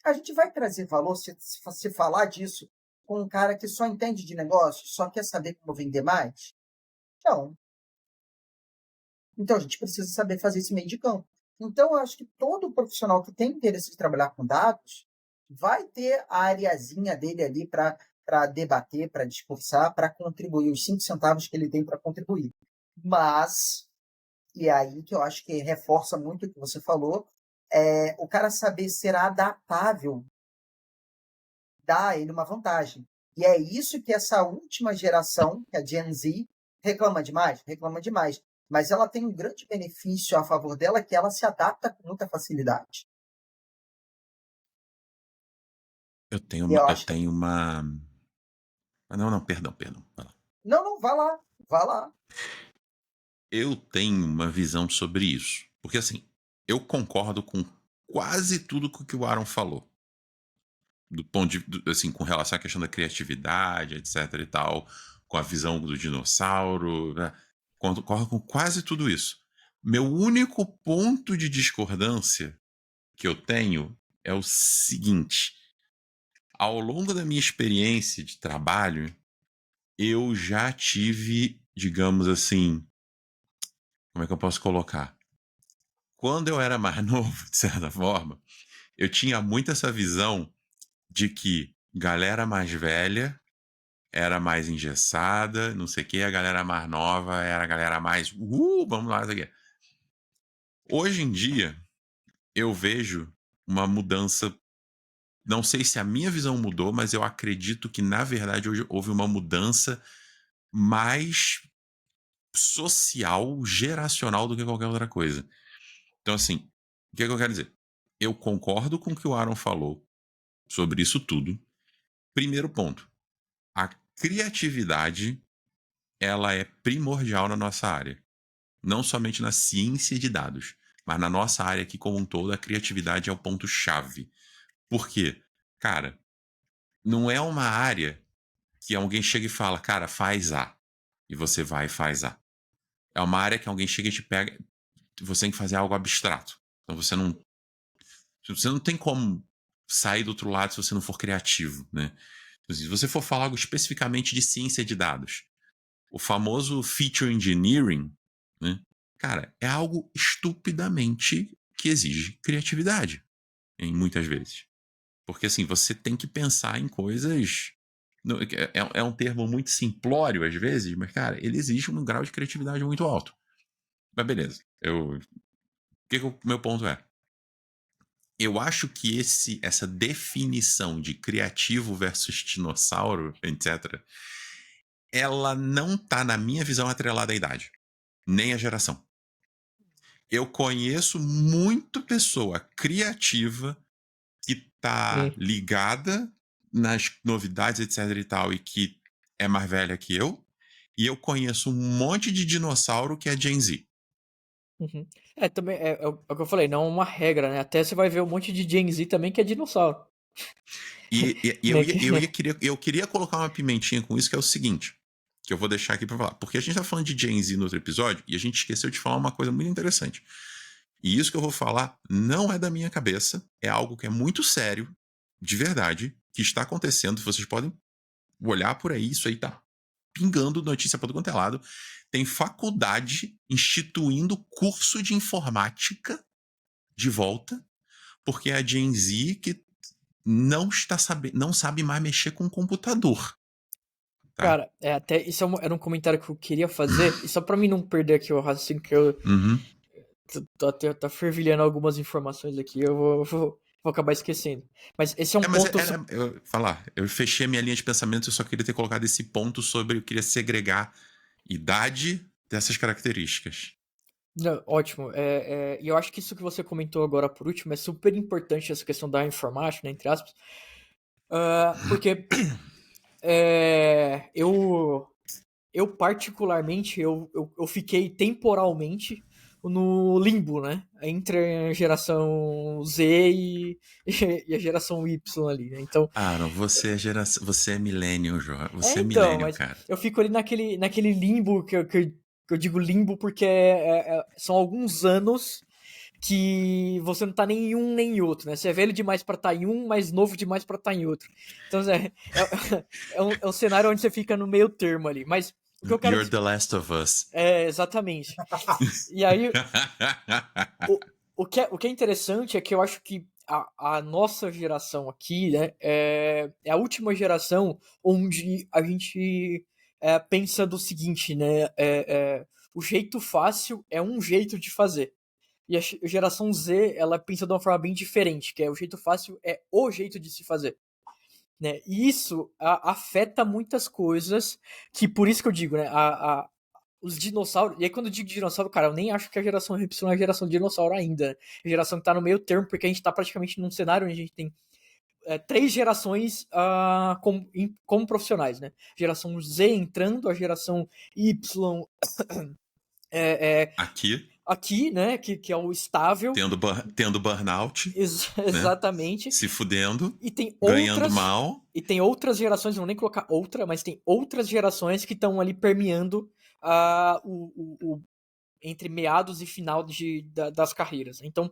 a gente vai trazer valor se falar disso com um cara que só entende de negócio, só quer saber como vender mais? Não. Então a gente precisa saber fazer esse meio de campo. Então eu acho que todo profissional que tem interesse de trabalhar com dados vai ter a areazinha dele ali para debater, para discursar, para contribuir os 5 centavos que ele tem para contribuir. Mas, e é aí que eu acho que reforça muito o que você falou, o cara saber ser adaptável dá a ele uma vantagem. E é isso que essa última geração, que é a Gen Z, reclama demais. Mas ela tem um grande benefício a favor dela, que ela se adapta com muita facilidade. Eu tenho uma... Não, perdão. Não, vai lá. Eu tenho uma visão sobre isso. Porque, assim, eu concordo com quase tudo que o Aaron falou. Do ponto de, assim, com relação à questão da criatividade, etc e tal, com a visão do dinossauro, né? Concordo com quase tudo isso. Meu único ponto de discordância que eu tenho é o seguinte: ao longo da minha experiência de trabalho, eu já tive, digamos assim, como é que eu posso colocar? Quando eu era mais novo, de certa forma, eu tinha muito essa visão de que galera mais velha era mais engessada, não sei o que, a galera mais nova era a galera mais, vamos lá, isso aqui. Hoje em dia, eu vejo uma mudança, não sei se a minha visão mudou, mas eu acredito que, na verdade, hoje houve uma mudança mais social, geracional do que qualquer outra coisa. Então, assim, o que eu quero dizer? Eu concordo com o que o Aaron falou sobre isso tudo. Primeiro ponto, a criatividade, ela é primordial na nossa área. Não somente na ciência de dados, mas na nossa área aqui como um todo, a criatividade é o ponto-chave. Por quê? Cara, não é uma área que alguém chega e fala, cara, faz A. E você vai e faz A. É uma área que alguém chega e te pega, você tem que fazer algo abstrato. Então você não tem como sair do outro lado se você não for criativo, né? Se você for falar algo especificamente de ciência de dados, o famoso feature engineering, né? Cara, é algo estupidamente que exige criatividade, em muitas vezes. Porque, assim, você tem que pensar em coisas... É um termo muito simplório, às vezes, mas, cara, ele exige um grau de criatividade muito alto. Mas, beleza. O meu ponto é? Eu acho que essa definição de criativo versus dinossauro, etc., ela não tá, na minha visão, atrelada à idade, nem à geração. Eu conheço muito pessoa criativa que tá ligada nas novidades, etc e tal, e que é mais velha que eu, e eu conheço um monte de dinossauro que é Gen Z. Uhum. Também é o que eu falei, não é uma regra, né? Até você vai ver um monte de Gen Z também que é dinossauro. Eu queria colocar uma pimentinha com isso, que é o seguinte, que eu vou deixar aqui pra falar. Porque a gente tá falando de Gen Z no outro episódio, e a gente esqueceu de falar uma coisa muito interessante. E isso que eu vou falar não é da minha cabeça, é algo que é muito sério, de verdade, que está acontecendo. Vocês podem olhar por aí, isso aí tá pingando notícia para todo quanto é lado. Tem faculdade instituindo curso de informática de volta, porque a Gen Z que não sabe mais mexer com o computador. Tá? Cara, até isso era um comentário que eu queria fazer, e só pra mim não perder aqui o raciocínio, que eu tô fervilhando algumas informações aqui, eu vou acabar esquecendo. Mas esse é um ponto... Eu fechei a minha linha de pensamento, eu só queria ter colocado esse ponto sobre, eu queria segregar idade dessas características. Não, ótimo. E eu acho que isso que você comentou agora por último é super importante, essa questão da informática, né, entre aspas, porque eu particularmente, eu fiquei temporalmente no limbo, né? Entre a geração Z e a geração Y ali, né? Então, Não, você é millennial, Jorge. Você é então, millennial, mas cara. eu fico ali naquele limbo que eu digo limbo porque são alguns anos que você não tá nem em um nem em outro, né? Você é velho demais pra estar em um, mas novo demais pra estar em outro. Então é um cenário onde você fica no meio termo ali. Mas o que eu quero You're dizer. the last of us. Exatamente. E aí, o, o que é interessante é que eu acho que a nossa geração aqui, né, é a última geração onde a gente pensa do seguinte, né, o jeito fácil é um jeito de fazer. E a geração Z, ela pensa de uma forma bem diferente, que é o jeito fácil é o jeito de se fazer. Né? E isso afeta muitas coisas, que por isso que eu digo, né, os dinossauros. E aí, quando eu digo dinossauro, cara, eu nem acho que a geração Y é a geração de dinossauro ainda. Né? A geração que tá no meio termo, porque a gente tá praticamente num cenário onde a gente tem 3 gerações como profissionais, né? Geração Z entrando, a geração Y Aqui, aqui, né? Que é o estável. tendo burnout, né? Exatamente. Se fudendo, E tem ganhando outras. mal. E tem outras gerações, não vou nem colocar outra, mas tem outras gerações que estão ali permeando entre meados e final das carreiras. Então,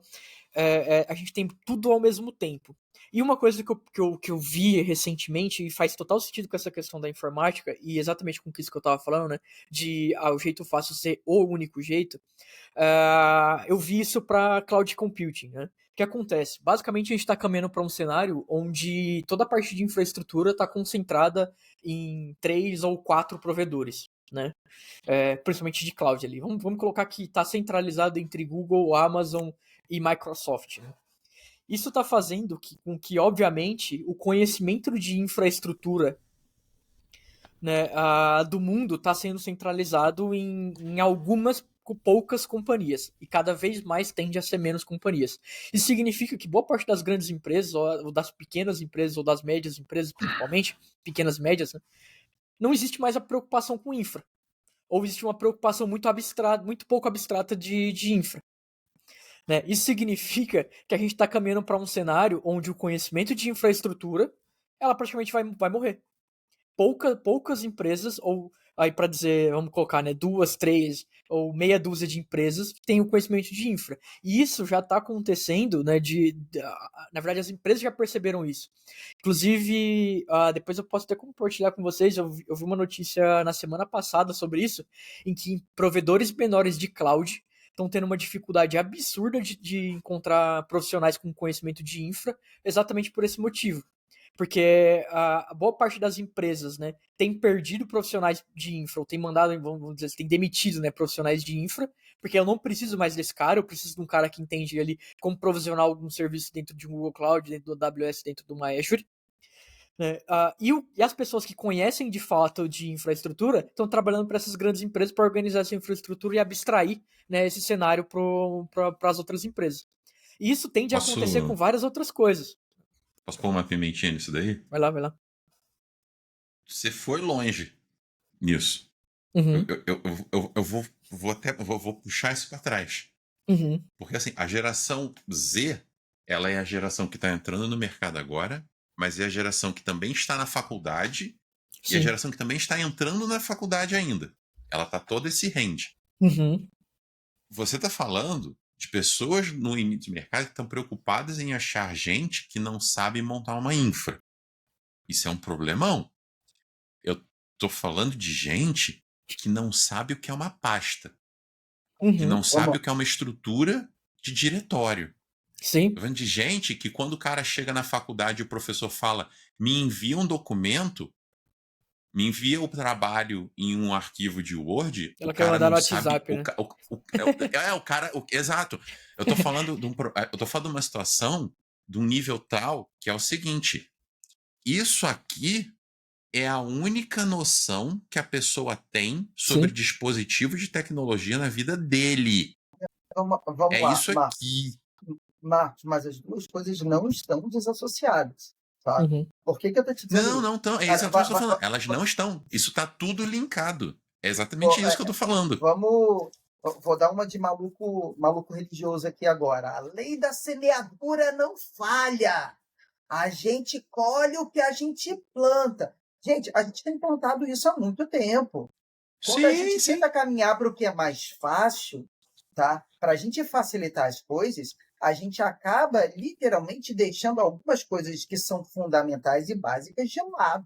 a gente tem tudo ao mesmo tempo. E uma coisa que eu vi recentemente, e faz total sentido com essa questão da informática, e exatamente com isso que eu estava falando, né? De o jeito fácil ser o único jeito, eu vi isso para cloud computing, né? O que acontece? Basicamente, a gente está caminhando para um cenário onde toda a parte de infraestrutura está concentrada em 3 ou 4 provedores, né? Principalmente de cloud ali. Vamos colocar que está centralizado entre Google, Amazon e Microsoft. Né? Isso está fazendo com que, obviamente, o conhecimento de infraestrutura, né, do mundo está sendo centralizado em algumas poucas companhias, e cada vez mais tende a ser menos companhias. Isso significa que boa parte das grandes empresas, ou das pequenas empresas, ou das médias empresas, principalmente, pequenas e médias, né, não existe mais a preocupação com infra. Ou existe uma preocupação muito abstrata, muito pouco abstrata de infra. Né? Isso significa que a gente está caminhando para um cenário onde o conhecimento de infraestrutura ela praticamente vai morrer. Poucas empresas, ou aí para dizer, vamos colocar, né, 2, 3 ou meia dúzia de empresas têm o conhecimento de infra. E isso já está acontecendo, né, na verdade as empresas já perceberam isso. Inclusive, depois eu posso até compartilhar com vocês, eu vi uma notícia na semana passada sobre isso, em que provedores menores de cloud estão tendo uma dificuldade absurda de encontrar profissionais com conhecimento de infra, exatamente por esse motivo. Porque a boa parte das empresas, né, tem perdido profissionais de infra, ou tem mandado, vamos dizer, tem demitido, né, profissionais de infra, porque eu não preciso mais desse cara, eu preciso de um cara que entende ali como provisionar algum serviço dentro de um Google Cloud, dentro do AWS, dentro do Azure. Né? E as pessoas que conhecem de fato de infraestrutura estão trabalhando para essas grandes empresas para organizar essa infraestrutura e abstrair, né, esse cenário para as outras empresas. E isso tende a acontecer com várias outras coisas. Posso pôr uma pimentinha nisso daí? Vai lá, vai lá. Você foi longe nisso. Uhum. Eu vou puxar isso para trás. Uhum. Porque assim, a geração Z, ela é a geração que está entrando no mercado agora, mas é a geração que também está na faculdade. Sim. E a geração que também está entrando na faculdade ainda. Ela está toda esse range. Uhum. Você está falando de pessoas no início do mercado que estão preocupadas em achar gente que não sabe montar uma infra. Isso é um problemão. Eu estou falando de gente que não sabe o que é uma pasta. Que não sabe o que é uma estrutura de diretório. Sim. Estou falando de gente que quando o cara chega na faculdade e o professor fala, me envia um documento, me envia o trabalho em um arquivo de Word, ela o cara não não sabe. WhatsApp, né? Exato. Eu tô falando de uma situação de um nível tal que é o seguinte: isso aqui é a única noção que a pessoa tem sobre dispositivos de tecnologia na vida dele. Vamos É lá, isso aqui. Marcos, mas as duas coisas não estão desassociadas, tá? Uhum. Por que eu tô te dizendo Não isso? estão. É Cara, exatamente o que eu tô falando. Elas não estão. Isso tá tudo linkado. É exatamente isso que eu tô falando. vou dar uma de maluco religioso aqui agora. A lei da semeadura não falha. A gente colhe o que a gente planta. Gente, a gente tem plantado isso há muito tempo. Quando a Sim, gente sim. tenta caminhar para o que é mais fácil, tá? Para a gente facilitar as coisas, a gente acaba literalmente deixando algumas coisas que são fundamentais e básicas de lado.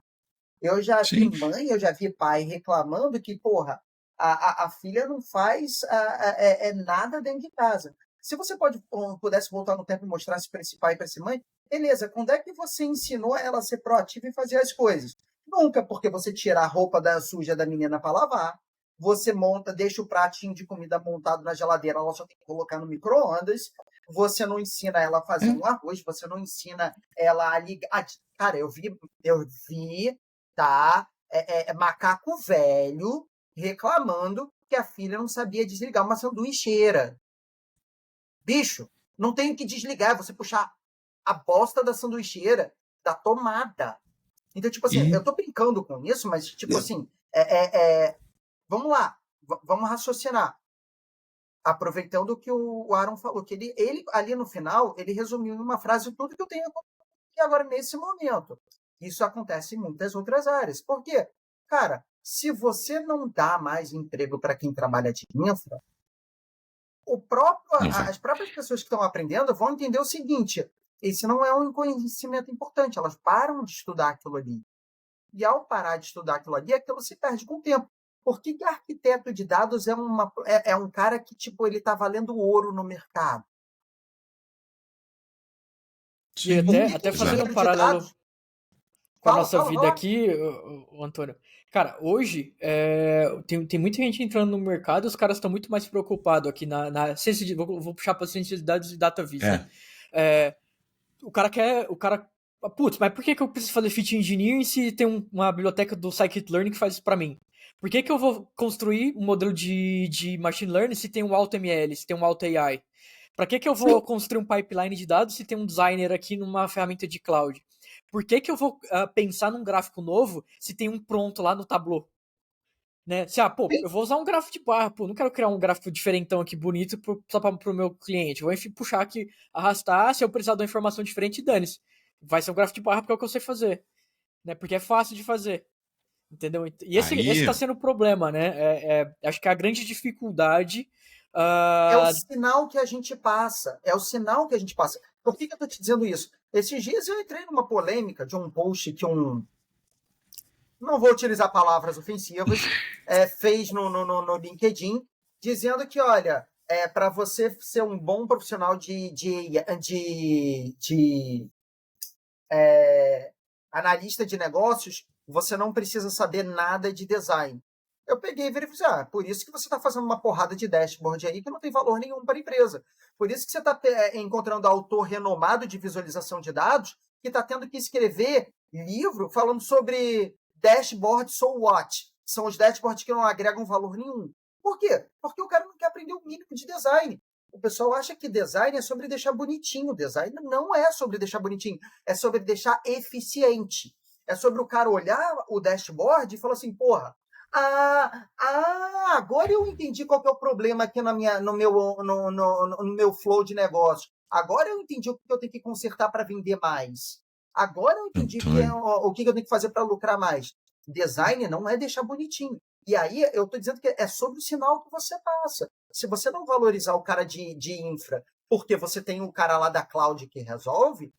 Eu já vi Sim. mãe, eu já vi pai reclamando que, porra, a filha não faz nada dentro de casa. Se você pudesse voltar no tempo e mostrasse para esse pai e para essa mãe, beleza, quando é que você ensinou ela a ser proativa e fazer as coisas? Nunca, porque você tira a roupa suja da menina para lavar, você monta, deixa o pratinho de comida montado na geladeira, ela só tem que colocar no micro-ondas, você não ensina ela a fazer É. um arroz, você não ensina ela a ligar. Cara, eu vi, tá? Macaco velho reclamando que a filha não sabia desligar uma sanduicheira. Bicho, não tem que desligar, é você puxar a bosta da sanduicheira da tomada. Então, tipo assim, E eu tô brincando com isso, mas, tipo assim, vamos lá, vamos raciocinar. Aproveitando o que o Aaron falou, que ele ali no final, ele resumiu em uma frase tudo que eu tenho aqui agora nesse momento. Isso acontece em muitas outras áreas. Por quê? Cara, se você não dá mais emprego para quem trabalha de infra, não vai. as próprias pessoas que estão aprendendo vão entender o seguinte: esse não é um conhecimento importante, elas param de estudar aquilo ali. E ao parar de estudar aquilo ali, aquilo se perde com o tempo. Por que arquiteto de dados é um cara que, tipo, ele está valendo ouro no mercado? E Sim, Por que até fazendo um engenheiro de paralelo dados... com a Fala, nossa fala, vida fala. aqui, ô, Antônio. Cara, hoje tem muita gente entrando no mercado, os caras estão muito mais preocupados aqui na ciência de, vou puxar para ciência de dados e data viz, né? é. O cara quer, putz, mas por que eu preciso fazer fit engineering se tem uma biblioteca do scikit-learn que faz isso para mim? Por que eu vou construir um modelo de machine learning se tem um AutoML, se tem um AutoAI? Para que eu vou construir um pipeline de dados se tem um designer aqui numa ferramenta de cloud? Por que eu vou pensar num gráfico novo se tem um pronto lá no Tableau? Né? Eu vou usar um gráfico de barra, não quero criar um gráfico diferentão aqui, bonito, só pro meu cliente. Vou puxar aqui, arrastar, se eu precisar de uma informação diferente, dane-se. Vai ser um gráfico de barra porque é o que eu sei fazer. Né? Porque é fácil de fazer. Entendeu? E esse tá Aí, sendo o problema, né? Acho que a grande dificuldade. É o sinal que a gente passa. É o sinal que a gente passa. Por que eu estou te dizendo isso? Esses dias eu entrei numa polêmica de um post que não vou utilizar palavras ofensivas, fez no LinkedIn, dizendo que, olha, para você ser um bom profissional de analista de negócios, você não precisa saber nada de design. Eu peguei e verifiquei, por isso que você está fazendo uma porrada de dashboard aí que não tem valor nenhum para a empresa. Por isso que você está encontrando autor renomado de visualização de dados que está tendo que escrever livro falando sobre dashboard so what? São os dashboards que não agregam valor nenhum. Por quê? Porque o cara não quer aprender o mínimo de design. O pessoal acha que design é sobre deixar bonitinho. Design não é sobre deixar bonitinho. É sobre deixar eficiente. É sobre o cara olhar o dashboard e falar assim, porra, agora eu entendi qual que é o problema aqui no meu flow de negócio. Agora eu entendi o que eu tenho que consertar para vender mais. Agora eu entendi Antônio. o que eu tenho que fazer para lucrar mais. Design não é deixar bonitinho. E aí eu estou dizendo que é sobre o sinal que você passa. Se você não valorizar o cara de infra, porque você tem o cara lá da cloud que resolve,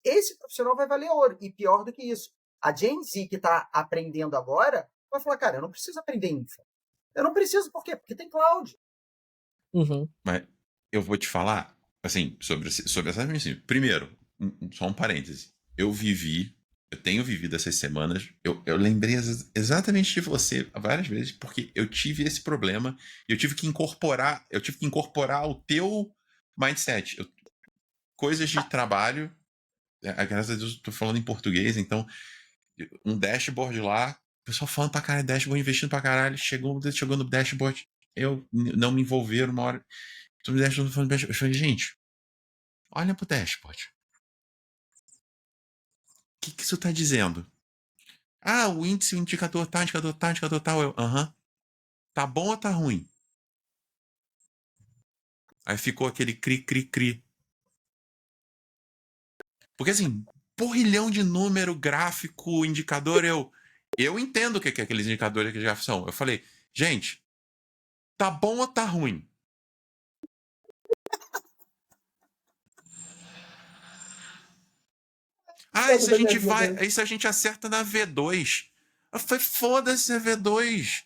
esse profissional vai valer ouro. E pior do que isso, a Gen Z que está aprendendo agora vai falar, cara, eu não preciso aprender infra. Eu não preciso, por quê? Porque tem cloud. Uhum. Mas eu vou te falar, assim, sobre essa. Assim, primeiro, só um parêntese. Eu tenho vivido essas semanas. Eu lembrei exatamente de você várias vezes, porque eu tive esse problema e eu tive que incorporar o teu mindset. Coisas de trabalho. Graças a Deus, eu tô falando em português, então, um dashboard lá, o pessoal falando pra caralho, dashboard, investindo pra caralho, chegou no dashboard, eu não me envolver uma hora. Sobre o dashboard do dashboard. Eu falei, gente, olha pro dashboard. O que isso tá dizendo? Ah, o índice, o indicador tal, indicador tal, indicador tal. Aham. Tá bom ou tá ruim? Aí ficou aquele cri, cri, cri. Porque assim, porrilhão de número, gráfico, indicador, eu entendo o que é aqueles indicadores que já são. Eu falei, gente, tá bom ou tá ruim? Ah, isso a gente vai, isso a gente acerta na V2. Eu falei, foda-se a V2.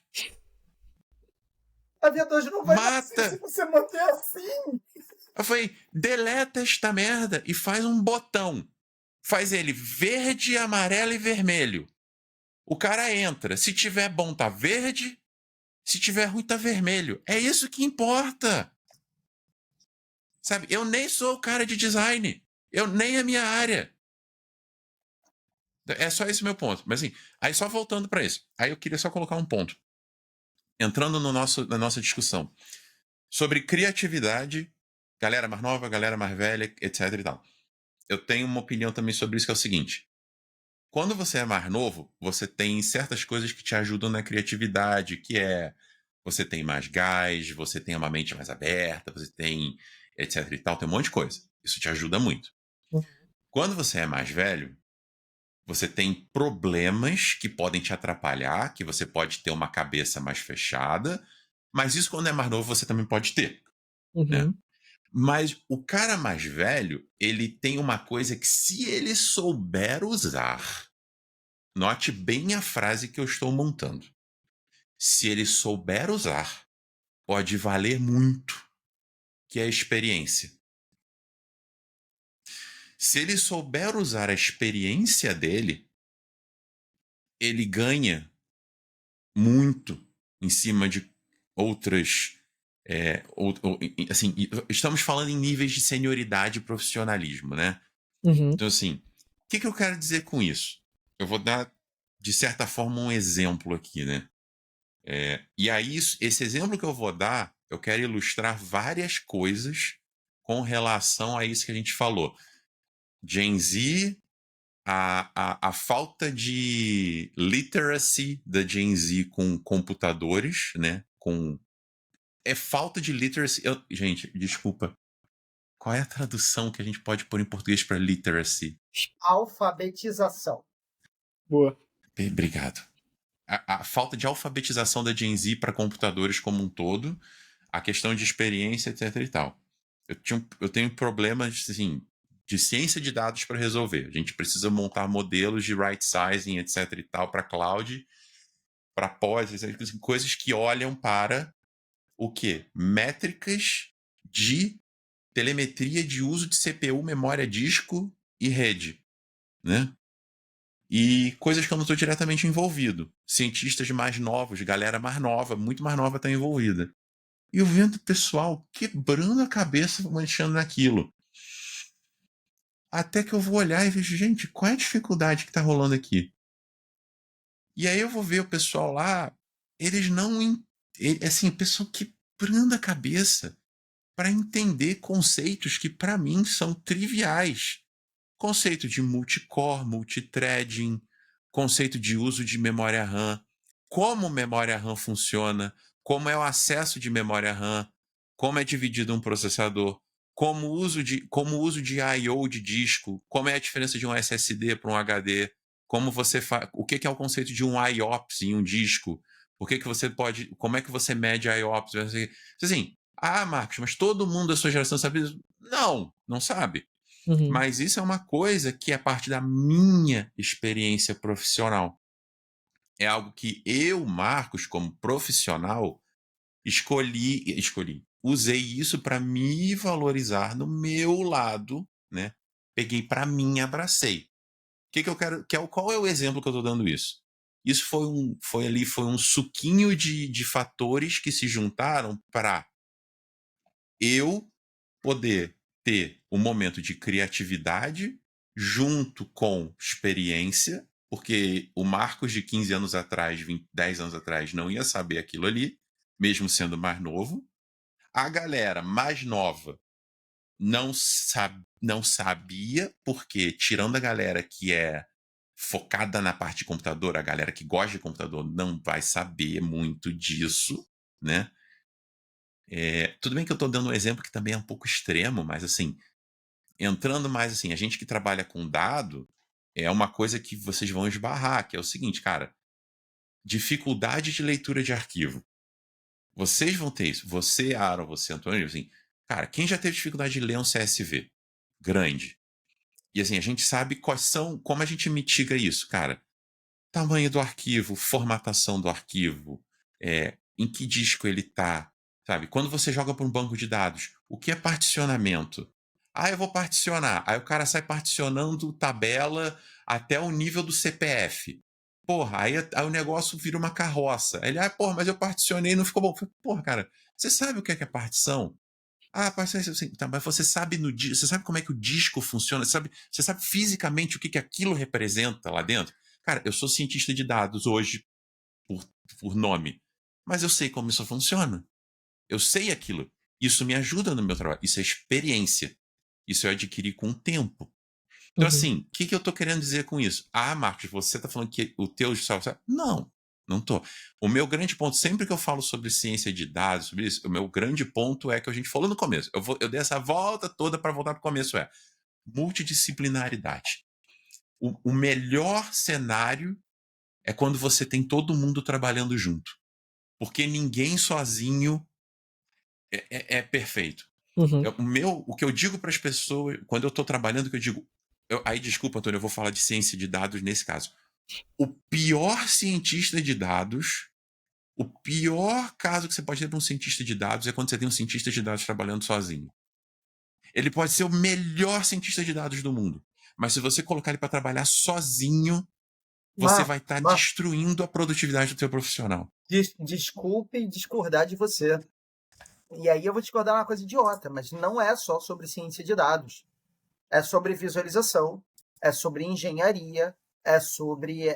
A V2 não vai nascer Mata. se você manter assim. Eu falei, deleta esta merda e faz um botão. Faz ele verde, amarelo e vermelho. O cara entra. Se tiver bom, tá verde. Se tiver ruim, tá vermelho. É isso que importa. Sabe? Eu nem sou o cara de design. Eu nem a minha área. É só esse meu ponto. Mas assim, aí só voltando para isso. Aí eu queria só colocar um ponto. Entrando na nossa discussão. Sobre criatividade, galera mais nova, galera mais velha, etc e tal. Eu tenho uma opinião também sobre isso, que é o seguinte. Quando você é mais novo, você tem certas coisas que te ajudam na criatividade, que é você tem mais gás, você tem uma mente mais aberta, você tem etc e tal, tem um monte de coisa. Isso te ajuda muito. Quando você é mais velho, você tem problemas que podem te atrapalhar, que você pode ter uma cabeça mais fechada, mas isso quando é mais novo você também pode ter, né? Mas o cara mais velho, ele tem uma coisa que se ele souber usar, note bem a frase que eu estou montando. Se ele souber usar, pode valer muito, que é a experiência. Se ele souber usar a experiência dele, ele ganha muito em cima de outras. Assim, estamos falando em níveis de senioridade e profissionalismo, né? Então, assim, o que eu quero dizer com isso? Eu vou dar, de certa forma, um exemplo aqui, né? E aí, esse exemplo que eu vou dar, eu quero ilustrar várias coisas com relação a isso que a gente falou. Gen Z, a falta de literacy da Gen Z com computadores, né? É falta de literacy. Gente, desculpa. Qual é a tradução que a gente pode pôr em português para literacy? Alfabetização. Boa. Obrigado. A falta de alfabetização da Gen Z para computadores como um todo, a questão de experiência, etc e tal. Eu tenho problemas assim, de ciência de dados para resolver. A gente precisa montar modelos de right sizing, etc e tal, para cloud, para pós, coisas que olham para o quê? Métricas de telemetria de uso de CPU, memória, disco e rede, né? E coisas que eu não estou diretamente envolvido. Cientistas mais novos, galera mais nova, muito mais nova está envolvida. E eu vendo o pessoal quebrando a cabeça mexendo naquilo. Até que eu vou olhar e vejo, gente, qual é a dificuldade que está rolando aqui? E aí eu vou ver o pessoal lá, eles não. Assim, o pessoal quebrando a cabeça para entender conceitos que para mim são triviais. Conceito de multicore, multithreading, conceito de uso de memória RAM, como memória RAM funciona, como é o acesso de memória RAM, como é dividido um processador, como uso de I/O de disco, como é a diferença de um SSD para um HD, como você o que é o conceito de um IOPS em um disco, como é que você mede IOPS, assim, Marcos, mas todo mundo da sua geração sabe isso? Não, não sabe. Mas isso é uma coisa que é parte da minha experiência profissional. É algo que eu, Marcos, como profissional, usei isso para me valorizar no meu lado, né? Peguei para mim, abracei. O que eu quero? Qual é o exemplo que eu estou dando isso? Isso foi um suquinho de fatores que se juntaram para eu poder ter um momento de criatividade junto com experiência, porque o Marcos de 15 anos atrás, 10 anos atrás, não ia saber aquilo ali, mesmo sendo mais novo. A galera mais nova não sabia, porque tirando a galera que é focada na parte de computador, a galera que gosta de computador não vai saber muito disso, né? Tudo bem que eu estou dando um exemplo que também é um pouco extremo, mas assim, entrando mais assim, a gente que trabalha com dado, é uma coisa que vocês vão esbarrar, que é o seguinte, cara, dificuldade de leitura de arquivo. Vocês vão ter isso. Você, Aaron, você, Antônio, assim, cara, quem já teve dificuldade de ler um CSV grande? E assim, a gente sabe como a gente mitiga isso, cara. Tamanho do arquivo, formatação do arquivo, em que disco ele tá, sabe? Quando você joga para um banco de dados, o que é particionamento? Ah, eu vou particionar. Aí o cara sai particionando tabela até o nível do CPF. Porra, aí o negócio vira uma carroça. Aí ele, porra, mas eu particionei e não ficou bom. Porra, cara, você sabe o que é partição? Partição, assim, tá, mas você sabe você sabe como é que o disco funciona? Você sabe fisicamente o que aquilo representa lá dentro? Cara, eu sou cientista de dados hoje por nome, mas eu sei como isso funciona. Eu sei aquilo. Isso me ajuda no meu trabalho. Isso é experiência. Isso eu adquiri com o tempo. Então, assim, o que eu tô querendo dizer com isso? Marcos, você tá falando que o teu software... Não tô. O meu grande ponto, sempre que eu falo sobre ciência de dados, sobre isso, o meu grande ponto é que a gente falou no começo. Eu dei essa volta toda para voltar para o começo, multidisciplinaridade. O melhor cenário é quando você tem todo mundo trabalhando junto. Porque ninguém sozinho é perfeito. O que eu digo para as pessoas, quando eu estou trabalhando, que eu digo. Aí, desculpa, Antônio, eu vou falar de ciência de dados nesse caso. O pior cientista de dados, o pior caso que você pode ter para um cientista de dados é quando você tem um cientista de dados trabalhando sozinho. Ele pode ser o melhor cientista de dados do mundo, mas se você colocar ele para trabalhar sozinho, você vai estar destruindo a produtividade do seu profissional. Desculpe discordar de você. E aí eu vou discordar uma coisa idiota, mas não é só sobre ciência de dados. É sobre visualização, é sobre engenharia, é sobre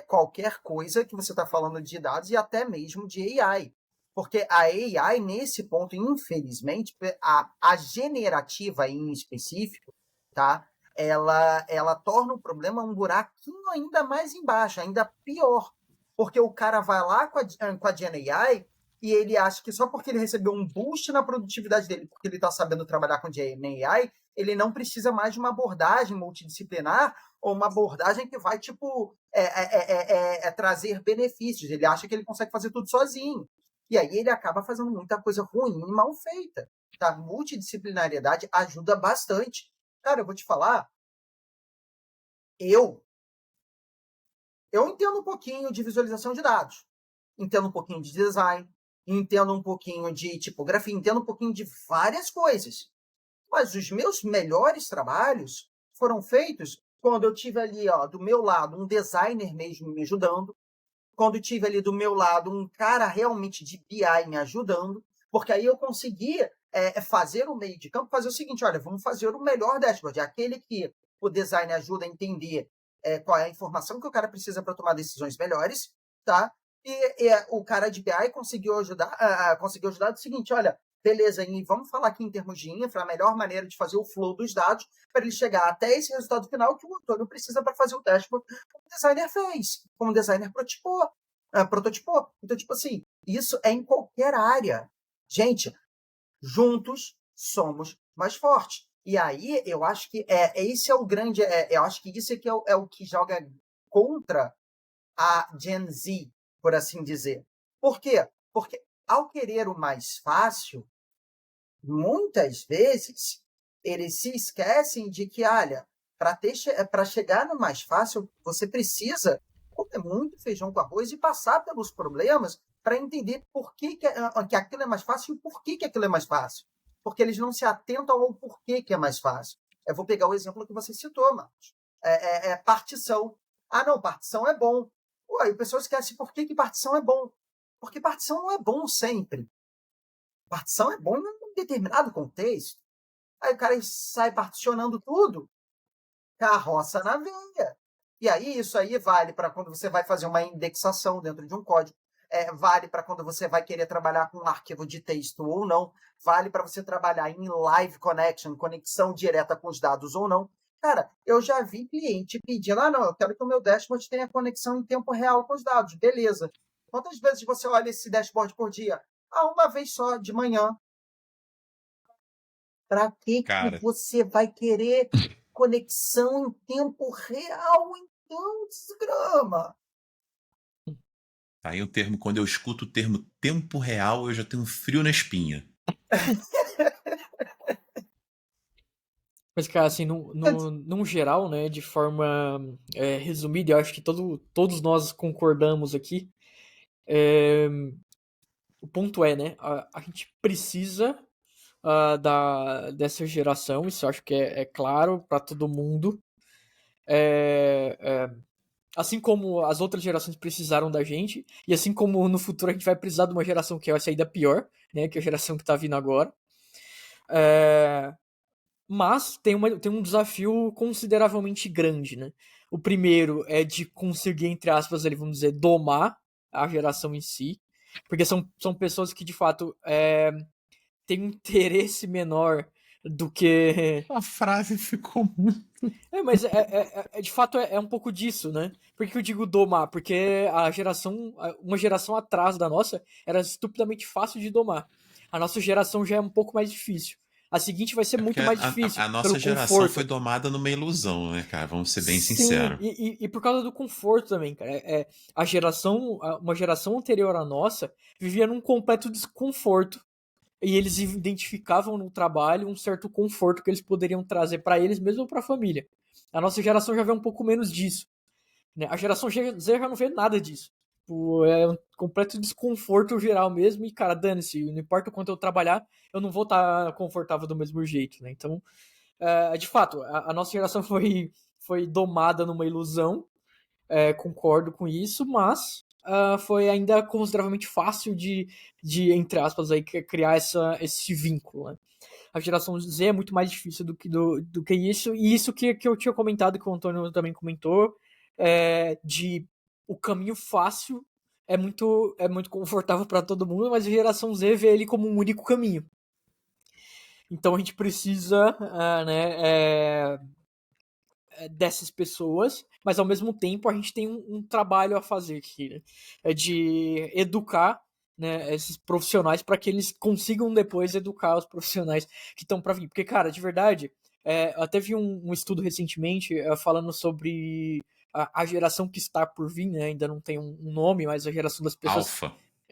qualquer coisa que você está falando de dados e até mesmo de AI. Porque a AI, nesse ponto, infelizmente, a generativa em específico, tá? Ela torna o problema um buraquinho ainda mais embaixo, ainda pior. Porque o cara vai lá com a Gen AI e ele acha que só porque ele recebeu um boost na produtividade dele, porque ele está sabendo trabalhar com Gen AI, ele não precisa mais de uma abordagem multidisciplinar ou uma abordagem que vai, tipo, trazer benefícios. Ele acha que ele consegue fazer tudo sozinho. E aí ele acaba fazendo muita coisa ruim e mal feita. Tá? Multidisciplinariedade ajuda bastante. Cara, eu vou te falar, eu entendo um pouquinho de visualização de dados, entendo um pouquinho de design, entendo um pouquinho de tipografia, entendo um pouquinho de várias coisas. Mas os meus melhores trabalhos foram feitos quando eu tive ali, do meu lado, um designer mesmo me ajudando, quando eu tive ali do meu lado um cara realmente de BI me ajudando, porque aí eu conseguia fazer o meio de campo, fazer o seguinte, olha, vamos fazer o melhor dashboard, aquele que o design ajuda a entender qual é a informação que o cara precisa para tomar decisões melhores, tá? E o cara de BI conseguiu ajudar do seguinte, olha, beleza, e vamos falar aqui em termos de infra, a melhor maneira de fazer o flow dos dados para ele chegar até esse resultado final que o Antônio precisa para fazer o dashboard como o designer fez, como o designer prototipou. Então, tipo assim, isso é em qualquer área. Gente, juntos somos mais fortes. E aí, eu acho que esse é o grande... eu acho que isso é, é o que joga contra a Gen Z, por assim dizer. Por quê? Porque ao querer o mais fácil, muitas vezes eles se esquecem de que, olha, para chegar no mais fácil, você precisa comer muito feijão com arroz e passar pelos problemas para entender por que aquilo é mais fácil e por que aquilo é mais fácil. Porque eles não se atentam ao porquê que é mais fácil. Eu vou pegar o exemplo que você citou, Marcos. Partição. Não, partição é bom. Ué, o pessoal esquece por que partição é bom. Porque partição não é bom sempre. Partição é bom em um determinado contexto. Aí o cara sai particionando tudo, carroça na veia. E aí isso aí vale para quando você vai fazer uma indexação dentro de um código. vale para quando você vai querer trabalhar com um arquivo de texto ou não, vale para você trabalhar em live connection, conexão direta com os dados ou não. Cara, eu já vi cliente pedindo, não, eu quero que o meu dashboard tenha conexão em tempo real com os dados. Beleza. Quantas vezes você olha esse dashboard por dia? Uma vez só, de manhã. Para que você vai querer conexão em tempo real, então, desgrama? Tá aí o termo, quando eu escuto o termo tempo real, eu já tenho um frio na espinha. Mas, cara, assim, num geral, né, de forma resumida, eu acho que todos nós concordamos aqui. O ponto é, né, a gente precisa dessa geração, isso eu acho que é claro para todo mundo. Assim como as outras gerações precisaram da gente, e assim como no futuro a gente vai precisar de uma geração que vai ser ainda pior, né, que é a geração que tá vindo agora. Mas tem um desafio consideravelmente grande, né? O primeiro é de conseguir, entre aspas, vamos dizer, domar a geração em si, porque são pessoas que, de fato, têm um interesse menor do que... A frase ficou muito... Mas de fato é um pouco disso, né? Por que eu digo domar? Porque uma geração atrás da nossa era estupidamente fácil de domar. A nossa geração já é um pouco mais difícil. A seguinte vai ser muito mais difícil. A nossa pelo geração conforto. foi domada numa ilusão, né, cara? Vamos ser bem Sim, sinceros. E por causa do conforto também, cara. Uma geração anterior à nossa vivia num completo desconforto. E eles identificavam no trabalho um certo conforto que eles poderiam trazer para eles mesmo ou para a família. A nossa geração já vê um pouco menos disso. Né? A geração Z já não vê nada disso. É um completo desconforto geral mesmo. E, cara, dane-se, não importa o quanto eu trabalhar, eu não vou estar confortável do mesmo jeito. Né? Então, de fato, a nossa geração foi domada numa ilusão. Concordo com isso, mas foi ainda consideravelmente fácil de entre aspas, aí, criar esse vínculo. Né? A geração Z é muito mais difícil do que isso, e isso que eu tinha comentado, que o Antônio também comentou, de o caminho fácil é muito confortável para todo mundo, mas a geração Z vê ele como um único caminho. Então a gente precisa dessas pessoas, mas ao mesmo tempo a gente tem um trabalho a fazer aqui, né? É de educar, né, esses profissionais para que eles consigam depois educar os profissionais que estão para vir. Porque, cara, de verdade, eu até vi um estudo recentemente falando sobre a geração que está por vir, né? Ainda não tem um nome, mas a geração das pessoas...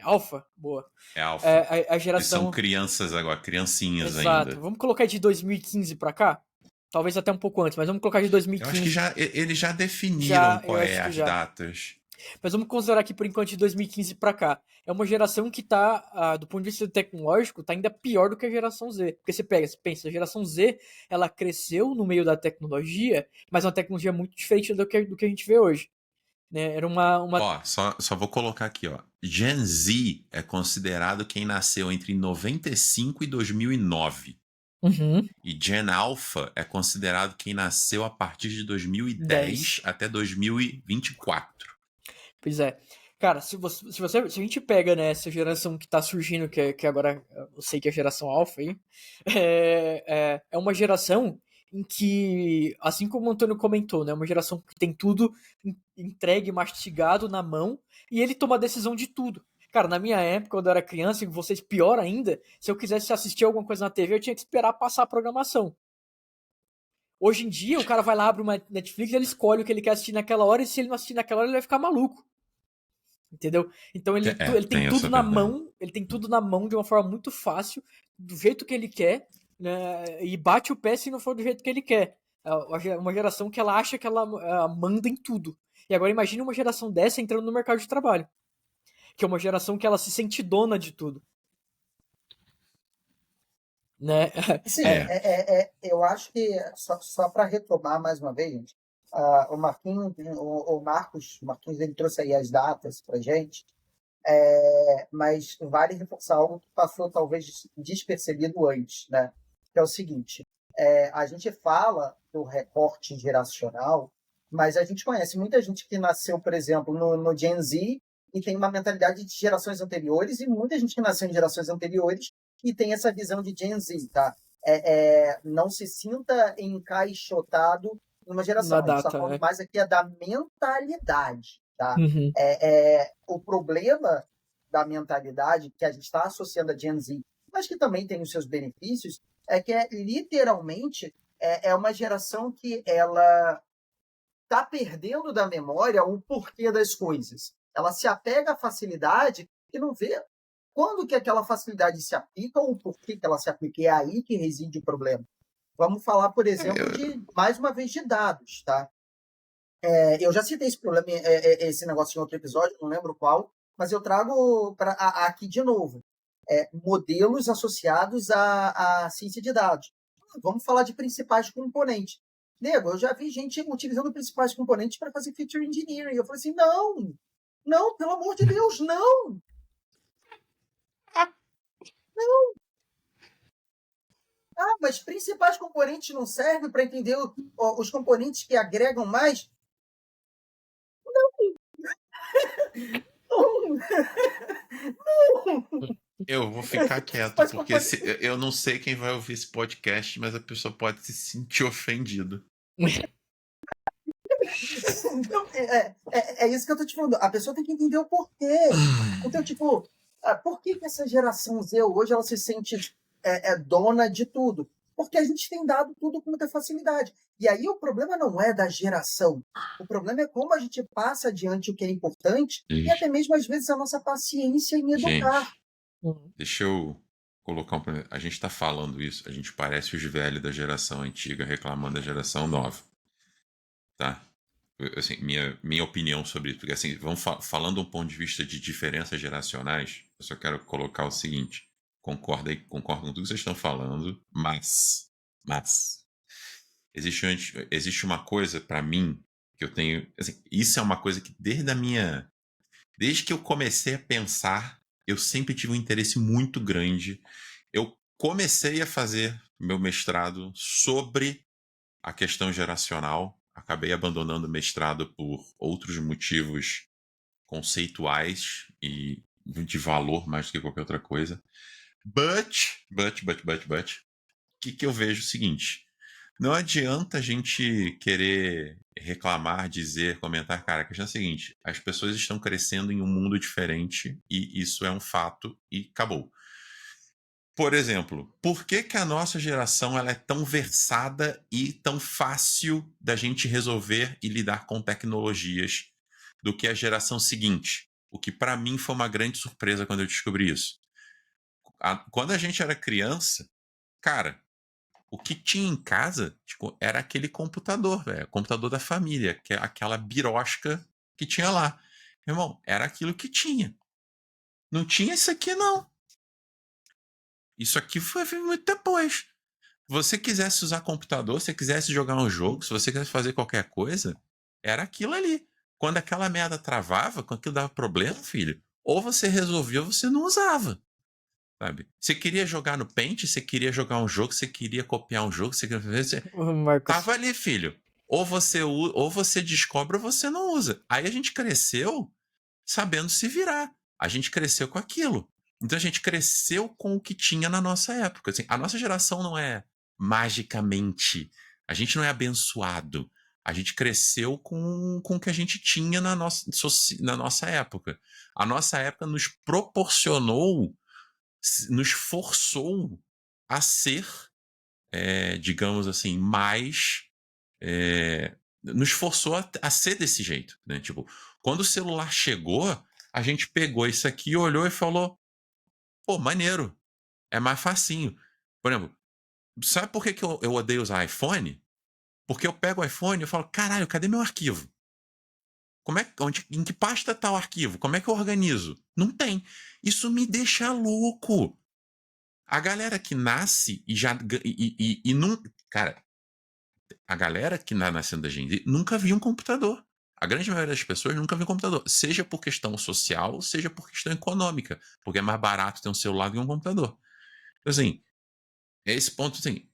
Alfa, boa. É Alfa. A geração... Eles são crianças agora, criancinhas Exato. ainda. Vamos colocar de 2015 para cá? Talvez até um pouco antes, mas vamos colocar de 2015. Eu acho que eles já definiram qual é as datas. Mas vamos considerar aqui por enquanto de 2015 pra cá. É uma geração que tá, do ponto de vista tecnológico, tá ainda pior do que a geração Z. Porque você pensa, a geração Z, ela cresceu no meio da tecnologia, mas uma tecnologia muito diferente do que a gente vê hoje. Né? Era uma... Ó, só vou colocar aqui, ó. Gen Z é considerado quem nasceu entre 95 e 2009. Uhum. E Gen Alpha é considerado quem nasceu a partir de 2010 até 2024. Pois é. Cara, se a gente pega, né, essa geração que tá surgindo, que agora eu sei que é a geração Alpha aí, é uma geração em que, assim como o Antônio comentou, né, uma geração que tem tudo entregue, mastigado na mão, e ele toma a decisão de tudo. Cara, na minha época, quando eu era criança, e vocês pior ainda, se eu quisesse assistir alguma coisa na TV, eu tinha que esperar passar a programação. Hoje em dia, o cara vai lá, abre uma Netflix, ele escolhe o que ele quer assistir naquela hora, e se ele não assistir naquela hora, ele vai ficar maluco. Entendeu? Então ele tem tudo na mão, ele tem tudo na mão de uma forma muito fácil, do jeito que ele quer, né? E bate o pé se não for do jeito que ele quer. É uma geração que ela acha que ela manda em tudo. E agora imagine uma geração dessa entrando no mercado de trabalho. Que é uma geração que ela se sente dona de tudo. Né? Sim, eu acho que, só para retomar mais uma vez, gente, o Marquinhos, o Marcos ele trouxe aí as datas para gente, mas vale reforçar algo que passou talvez despercebido antes, né? Que é o seguinte, a gente fala do recorte geracional, mas a gente conhece muita gente que nasceu, por exemplo, no Gen Z e tem uma mentalidade de gerações anteriores, e muita gente que nasceu em gerações anteriores e tem essa visão de Gen Z, tá? Não se sinta encaixotado numa geração. Na A gente está data, falando mais aqui da mentalidade, tá? Uhum. O problema da mentalidade que a gente está associando a Gen Z, mas que também tem os seus benefícios, é que literalmente uma geração que ela está perdendo da memória o porquê das coisas. Ela se apega à facilidade e não vê quando que aquela facilidade se aplica ou por que ela se aplica. E é aí que reside o problema. Vamos falar, por exemplo, mais uma vez, de dados, tá? Eu já citei esse problema, esse negócio em outro episódio, não lembro qual, mas eu trago aqui de novo. Modelos associados à ciência de dados. Vamos falar de principais componentes. Nego, eu já vi gente utilizando principais componentes para fazer feature engineering. Eu falei assim, não, pelo amor de Deus, não. Mas principais componentes não servem para entender os componentes que agregam mais? Não. Eu vou ficar quieto, porque eu não sei quem vai ouvir esse podcast, mas a pessoa pode se sentir ofendido. Então, é isso que eu tô te falando. A pessoa tem que entender o porquê. Então, tipo, por que essa geração Z hoje ela se sente dona de tudo? Porque a gente tem dado tudo com muita facilidade. E aí o problema não é da geração. O problema é como a gente passa adiante o que é importante e até mesmo, às vezes, a nossa paciência em educar. Gente, deixa eu colocar um... A gente tá falando isso, a gente parece os velhos da geração antiga reclamando da geração nova. Tá? Assim, minha opinião sobre isso, porque assim, vamos falando um ponto de vista de diferenças geracionais, eu só quero colocar o seguinte, concordo com tudo que vocês estão falando, mas existe uma coisa para mim que eu tenho, assim, isso é uma coisa que desde que eu comecei a pensar, eu sempre tive um interesse muito grande. Eu comecei a fazer meu mestrado sobre a questão geracional. Acabei abandonando o mestrado por outros motivos conceituais e de valor mais do que qualquer outra coisa. But, o que eu vejo é o seguinte, não adianta a gente querer reclamar, dizer, comentar, cara, a questão é a seguinte, as pessoas estão crescendo em um mundo diferente e isso é um fato e acabou. Por exemplo, por que a nossa geração ela é tão versada e tão fácil da gente resolver e lidar com tecnologias do que a geração seguinte? O que para mim foi uma grande surpresa quando eu descobri isso. Quando a gente era criança, cara, o que tinha em casa tipo, era aquele computador, velho, computador da família, que é aquela birosca que tinha lá. Irmão, era aquilo que tinha. Não tinha isso aqui, não. Isso aqui foi muito depois. Se você quisesse usar computador, se você quisesse jogar um jogo, se você quisesse fazer qualquer coisa, era aquilo ali. Quando aquela merda travava, quando aquilo dava problema, filho, ou você resolvia ou você não usava. Sabe? Você queria jogar no Paint, você queria jogar um jogo, você queria copiar um jogo, você queria fazer. Tava ali, filho. Ou você descobre ou você não usa. Aí a gente cresceu sabendo se virar. A gente cresceu com aquilo. Então a gente cresceu com o que tinha na nossa época. Assim, a nossa geração não é magicamente. A gente não é abençoado. A gente cresceu com o que a gente tinha na nossa época. A nossa época nos proporcionou, nos forçou a ser, digamos assim, mais. Nos forçou a ser desse jeito. Né? Tipo, quando o celular chegou, a gente pegou isso aqui, olhou e falou: pô, maneiro, é mais facinho. Por exemplo, sabe por que eu odeio usar iPhone? Porque eu pego o iPhone e falo: caralho, cadê meu arquivo? Em que pasta tá o arquivo? Como é que eu organizo? Não tem. Isso me deixa louco. A galera que nasce e já. E não. Cara, a galera que nascendo da gente nunca viu um computador. A grande maioria das pessoas nunca viu um computador, seja por questão social, seja por questão econômica, porque é mais barato ter um celular do que um computador. Então, assim, esse ponto, assim,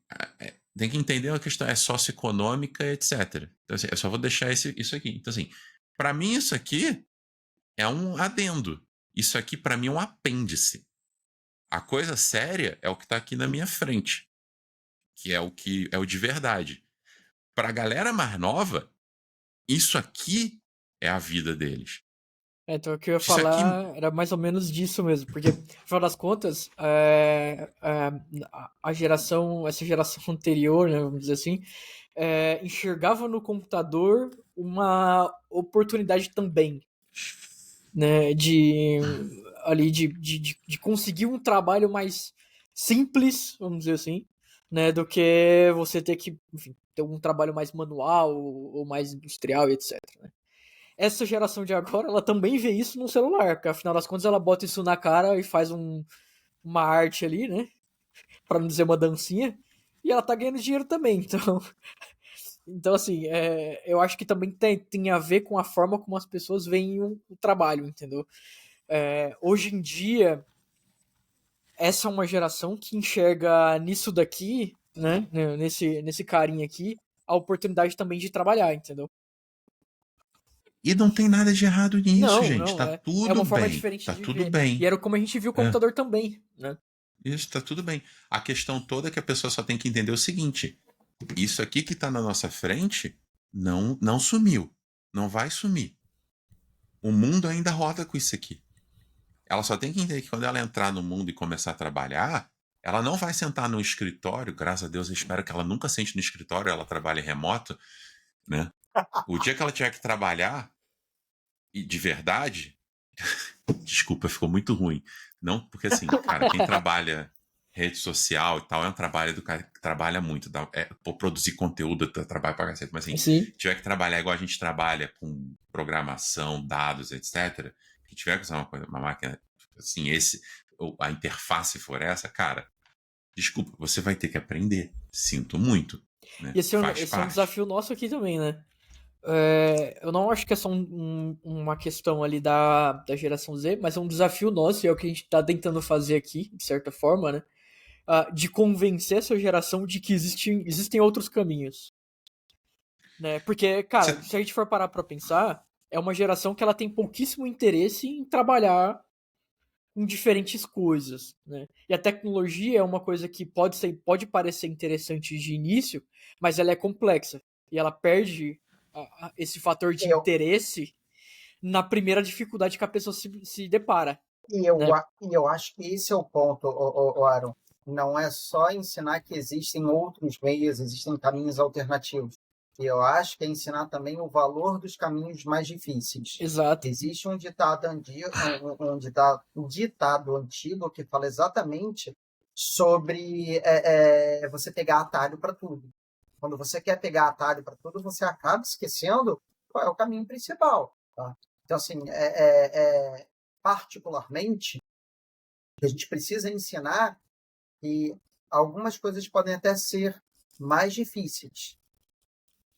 tem que entender a questão, é socioeconômica, etc. Então, assim, eu só vou deixar isso aqui. Então, assim, para mim, isso aqui é um adendo. Isso aqui, para mim, é um apêndice. A coisa séria é o que tá aqui na minha frente, que é o de verdade. Pra galera mais nova, isso aqui é a vida deles. Então, o que eu ia Isso aqui. falar era mais ou menos disso mesmo, porque, no final das contas, essa geração anterior, né, vamos dizer assim, enxergava no computador uma oportunidade também, né, de conseguir um trabalho mais simples, vamos dizer assim, né, do que você ter que, enfim, ter um trabalho mais manual ou mais industrial e etc. Né? Essa geração de agora, ela também vê isso no celular, porque afinal das contas ela bota isso na cara e faz uma arte ali, né, para não dizer uma dancinha, e ela tá ganhando dinheiro também, então assim, eu acho que também tem a ver com a forma como as pessoas veem o trabalho, entendeu? Hoje em dia, essa é uma geração que enxerga nisso daqui, né, nesse carinha aqui, a oportunidade também de trabalhar, entendeu? E não tem nada de errado nisso, Não, gente. não, Tá é tudo uma forma bem. diferente Tá de tudo ver. E bem. era como a gente viu o É. computador também, né? Isso, tá tudo bem. A questão toda é que a pessoa só tem que entender o seguinte: isso aqui que tá na nossa frente não sumiu. Não vai sumir. O mundo ainda roda com isso aqui. Ela só tem que entender que quando ela entrar no mundo e começar a trabalhar, ela não vai sentar no escritório. Graças a Deus, eu espero que ela nunca sente no escritório, ela trabalhe remoto, né? O dia que ela tiver que trabalhar, e de verdade, desculpa, ficou muito ruim. Não, porque assim, cara, quem trabalha rede social e tal é um trabalho do cara que trabalha muito. Por produzir conteúdo, trabalho pra cacete. Mas assim, Sim. tiver que trabalhar igual a gente trabalha com programação, dados, etc. Que tiver que usar uma máquina, assim, a interface for essa, cara, desculpa, você vai ter que aprender. Sinto muito. Né? E Faz esse é um parte. desafio nosso aqui também, né? Eu não acho que é só uma questão ali da geração Z, mas é um desafio nosso, e é o que a gente tá tentando fazer aqui, de certa forma, né? De convencer essa geração de que existem outros caminhos. Né? Porque, cara, Você- se a gente for parar pra pensar, é uma geração que ela tem pouquíssimo interesse em trabalhar em diferentes coisas, né? E a tecnologia é uma coisa que pode parecer interessante de início, mas ela é complexa. E ela perde esse fator de Eu, interesse na primeira dificuldade que a pessoa se depara, e eu, né? e eu acho que esse é o ponto, Aaron. Não é só ensinar que existem outros meios, existem caminhos alternativos. E eu acho que é ensinar também o valor dos caminhos mais difíceis. Exato. Existe um ditado antigo que fala exatamente sobre você pegar atalho para tudo. Quando você quer pegar atalho para tudo, você acaba esquecendo qual é o caminho principal. Tá? Então, assim, particularmente, a gente precisa ensinar que algumas coisas podem até ser mais difíceis,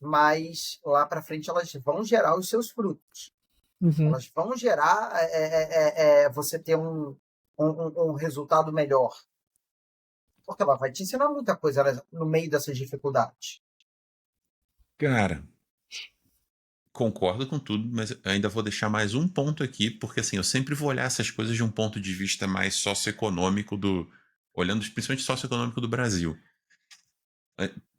mas lá para frente elas vão gerar os seus frutos. Uhum. Elas vão gerar você ter um resultado melhor. Porque ela vai te ensinar muita coisa no meio dessas dificuldades. Cara, concordo com tudo, mas eu ainda vou deixar mais um ponto aqui, porque assim, eu sempre vou olhar essas coisas de um ponto de vista mais socioeconômico olhando principalmente socioeconômico do Brasil.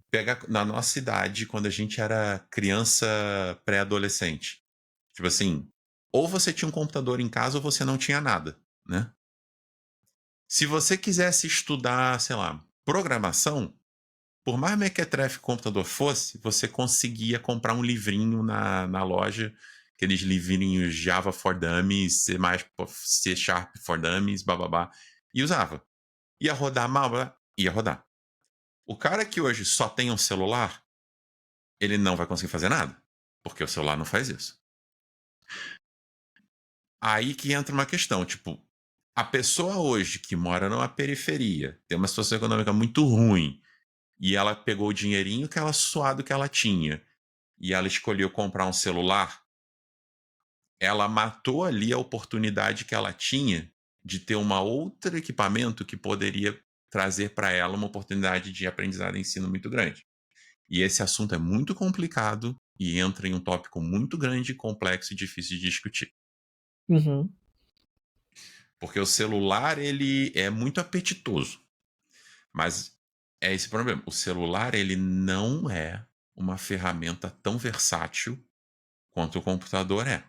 Pega na nossa idade, quando a gente era criança pré-adolescente. Tipo assim, ou você tinha um computador em casa ou você não tinha nada, né? Se você quisesse estudar, sei lá, programação, por mais mequetrefe que o computador fosse, você conseguia comprar um livrinho na loja, aqueles livrinhos Java for Dummies, C Sharp for Dummies, bababá, e usava. Ia rodar mal? Ia rodar. O cara que hoje só tem um celular, ele não vai conseguir fazer nada, porque o celular não faz isso. Aí que entra uma questão, tipo, a pessoa hoje que mora numa periferia, tem uma situação econômica muito ruim, e ela pegou o dinheirinho que ela suado que ela tinha, e ela escolheu comprar um celular, ela matou ali a oportunidade que ela tinha de ter um outro equipamento que poderia trazer para ela uma oportunidade de aprendizado e ensino muito grande. E esse assunto é muito complicado e entra em um tópico muito grande, complexo e difícil de discutir. Uhum. Porque o celular, ele é muito apetitoso. Mas é esse o problema. O celular, ele não é uma ferramenta tão versátil quanto o computador é.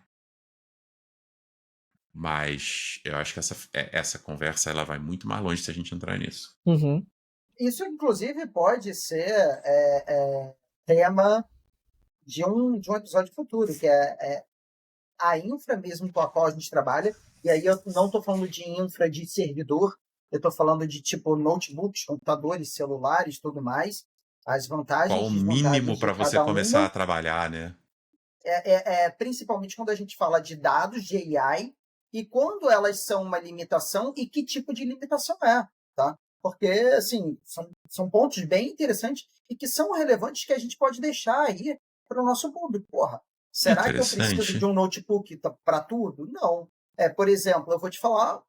Mas eu acho que essa conversa ela vai muito mais longe se a gente entrar nisso. Uhum. Isso, inclusive, pode ser tema de um episódio futuro, que é a infra mesmo com a qual a gente trabalha. E aí eu não estou falando de infra de servidor, eu estou falando de tipo notebooks, computadores, celulares, tudo mais. As vantagens Qual e o desvantagens mínimo de para você cada começar a uma. trabalhar, né? Principalmente quando a gente fala de dados, de AI, e quando elas são uma limitação e que tipo de limitação é, tá? Porque, assim, são pontos bem interessantes e que são relevantes que a gente pode deixar aí para o nosso público. Porra, será que eu preciso de Interessante. um notebook para tudo? Não. Por exemplo, eu vou te falar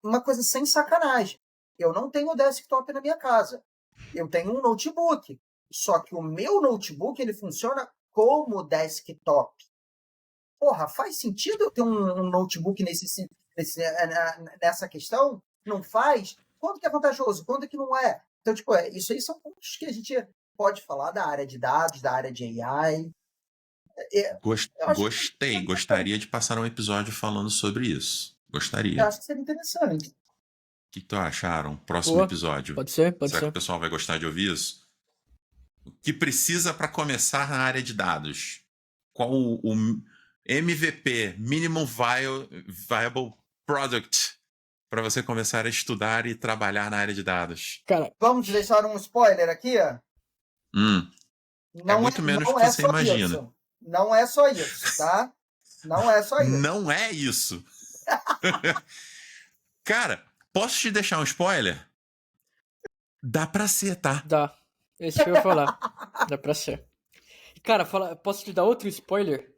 uma coisa sem sacanagem. Eu não tenho desktop na minha casa. Eu tenho um notebook. Só que o meu notebook ele funciona como desktop. Porra, faz sentido eu ter um notebook nessa questão? Não faz? Quando que é vantajoso? Quando que não é? Então, tipo, isso aí são pontos que a gente pode falar da área de dados, da área de AI. Eu acho que Gostei. Gostaria de passar um episódio falando sobre isso. eu Gostaria. acho que seria interessante. O que tu acharam? Próximo Boa. episódio. Pode ser, pode Será que o ser. pessoal vai gostar de ouvir isso? O que precisa para começar na área de dados? Qual o MVP, Minimum Viable Product, para você começar a estudar e trabalhar na área de dados? Cara, Vamos deixar um spoiler aqui? É muito menos do Não que é você só imagina. isso. Não é só isso, tá? Não é só isso. Não é isso. Cara, posso te deixar um spoiler? Dá pra ser, tá? dá. Esse que eu ia falar. Dá pra ser. Cara, posso te dar outro spoiler?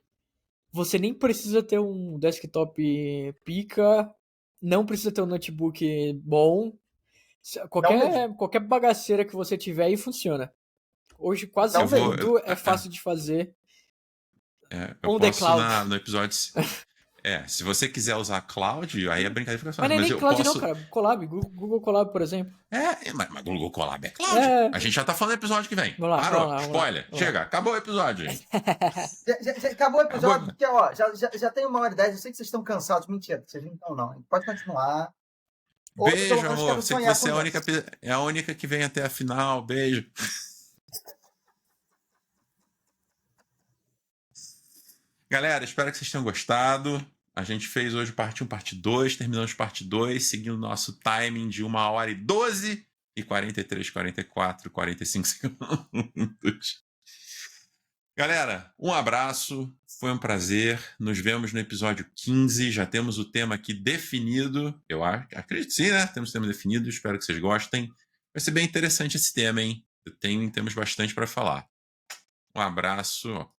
Você nem precisa ter um desktop pica, não precisa ter um notebook bom. Qualquer bagaceira que você tiver aí funciona. Hoje quase Não mesmo. tudo é fácil de fazer. Eu On the posso cloud. no episódio. Se você quiser usar cloud, aí a brincadeira fica Mas fácil. não é Mas nem eu cloud posso. não, cara. Collab, Google Collab, por exemplo. Mas Google Colab é cloud. É. A gente já tá falando do episódio que vem. Vamos lá, Parou. vamos lá. Spoiler. Chega. Acabou o episódio. Já acabou o episódio, Acabou. porque ó, já tem 1h10, eu sei que vocês estão cansados. Mentira, vocês não estão, não. Pode continuar. Beijo, amor. Sei que você é a única que vem até a final. Beijo. Galera, espero que vocês tenham gostado. A gente fez hoje parte 1, parte 2, terminamos parte 2, seguindo o nosso timing de 1h12 e 43, 44, 45 segundos. Galera, um abraço, foi um prazer. Nos vemos no episódio 15. Já temos o tema aqui definido. Eu acredito sim, né? Temos o tema definido. Espero que vocês gostem. Vai ser bem interessante esse tema, hein? Temos bastante para falar. Um abraço.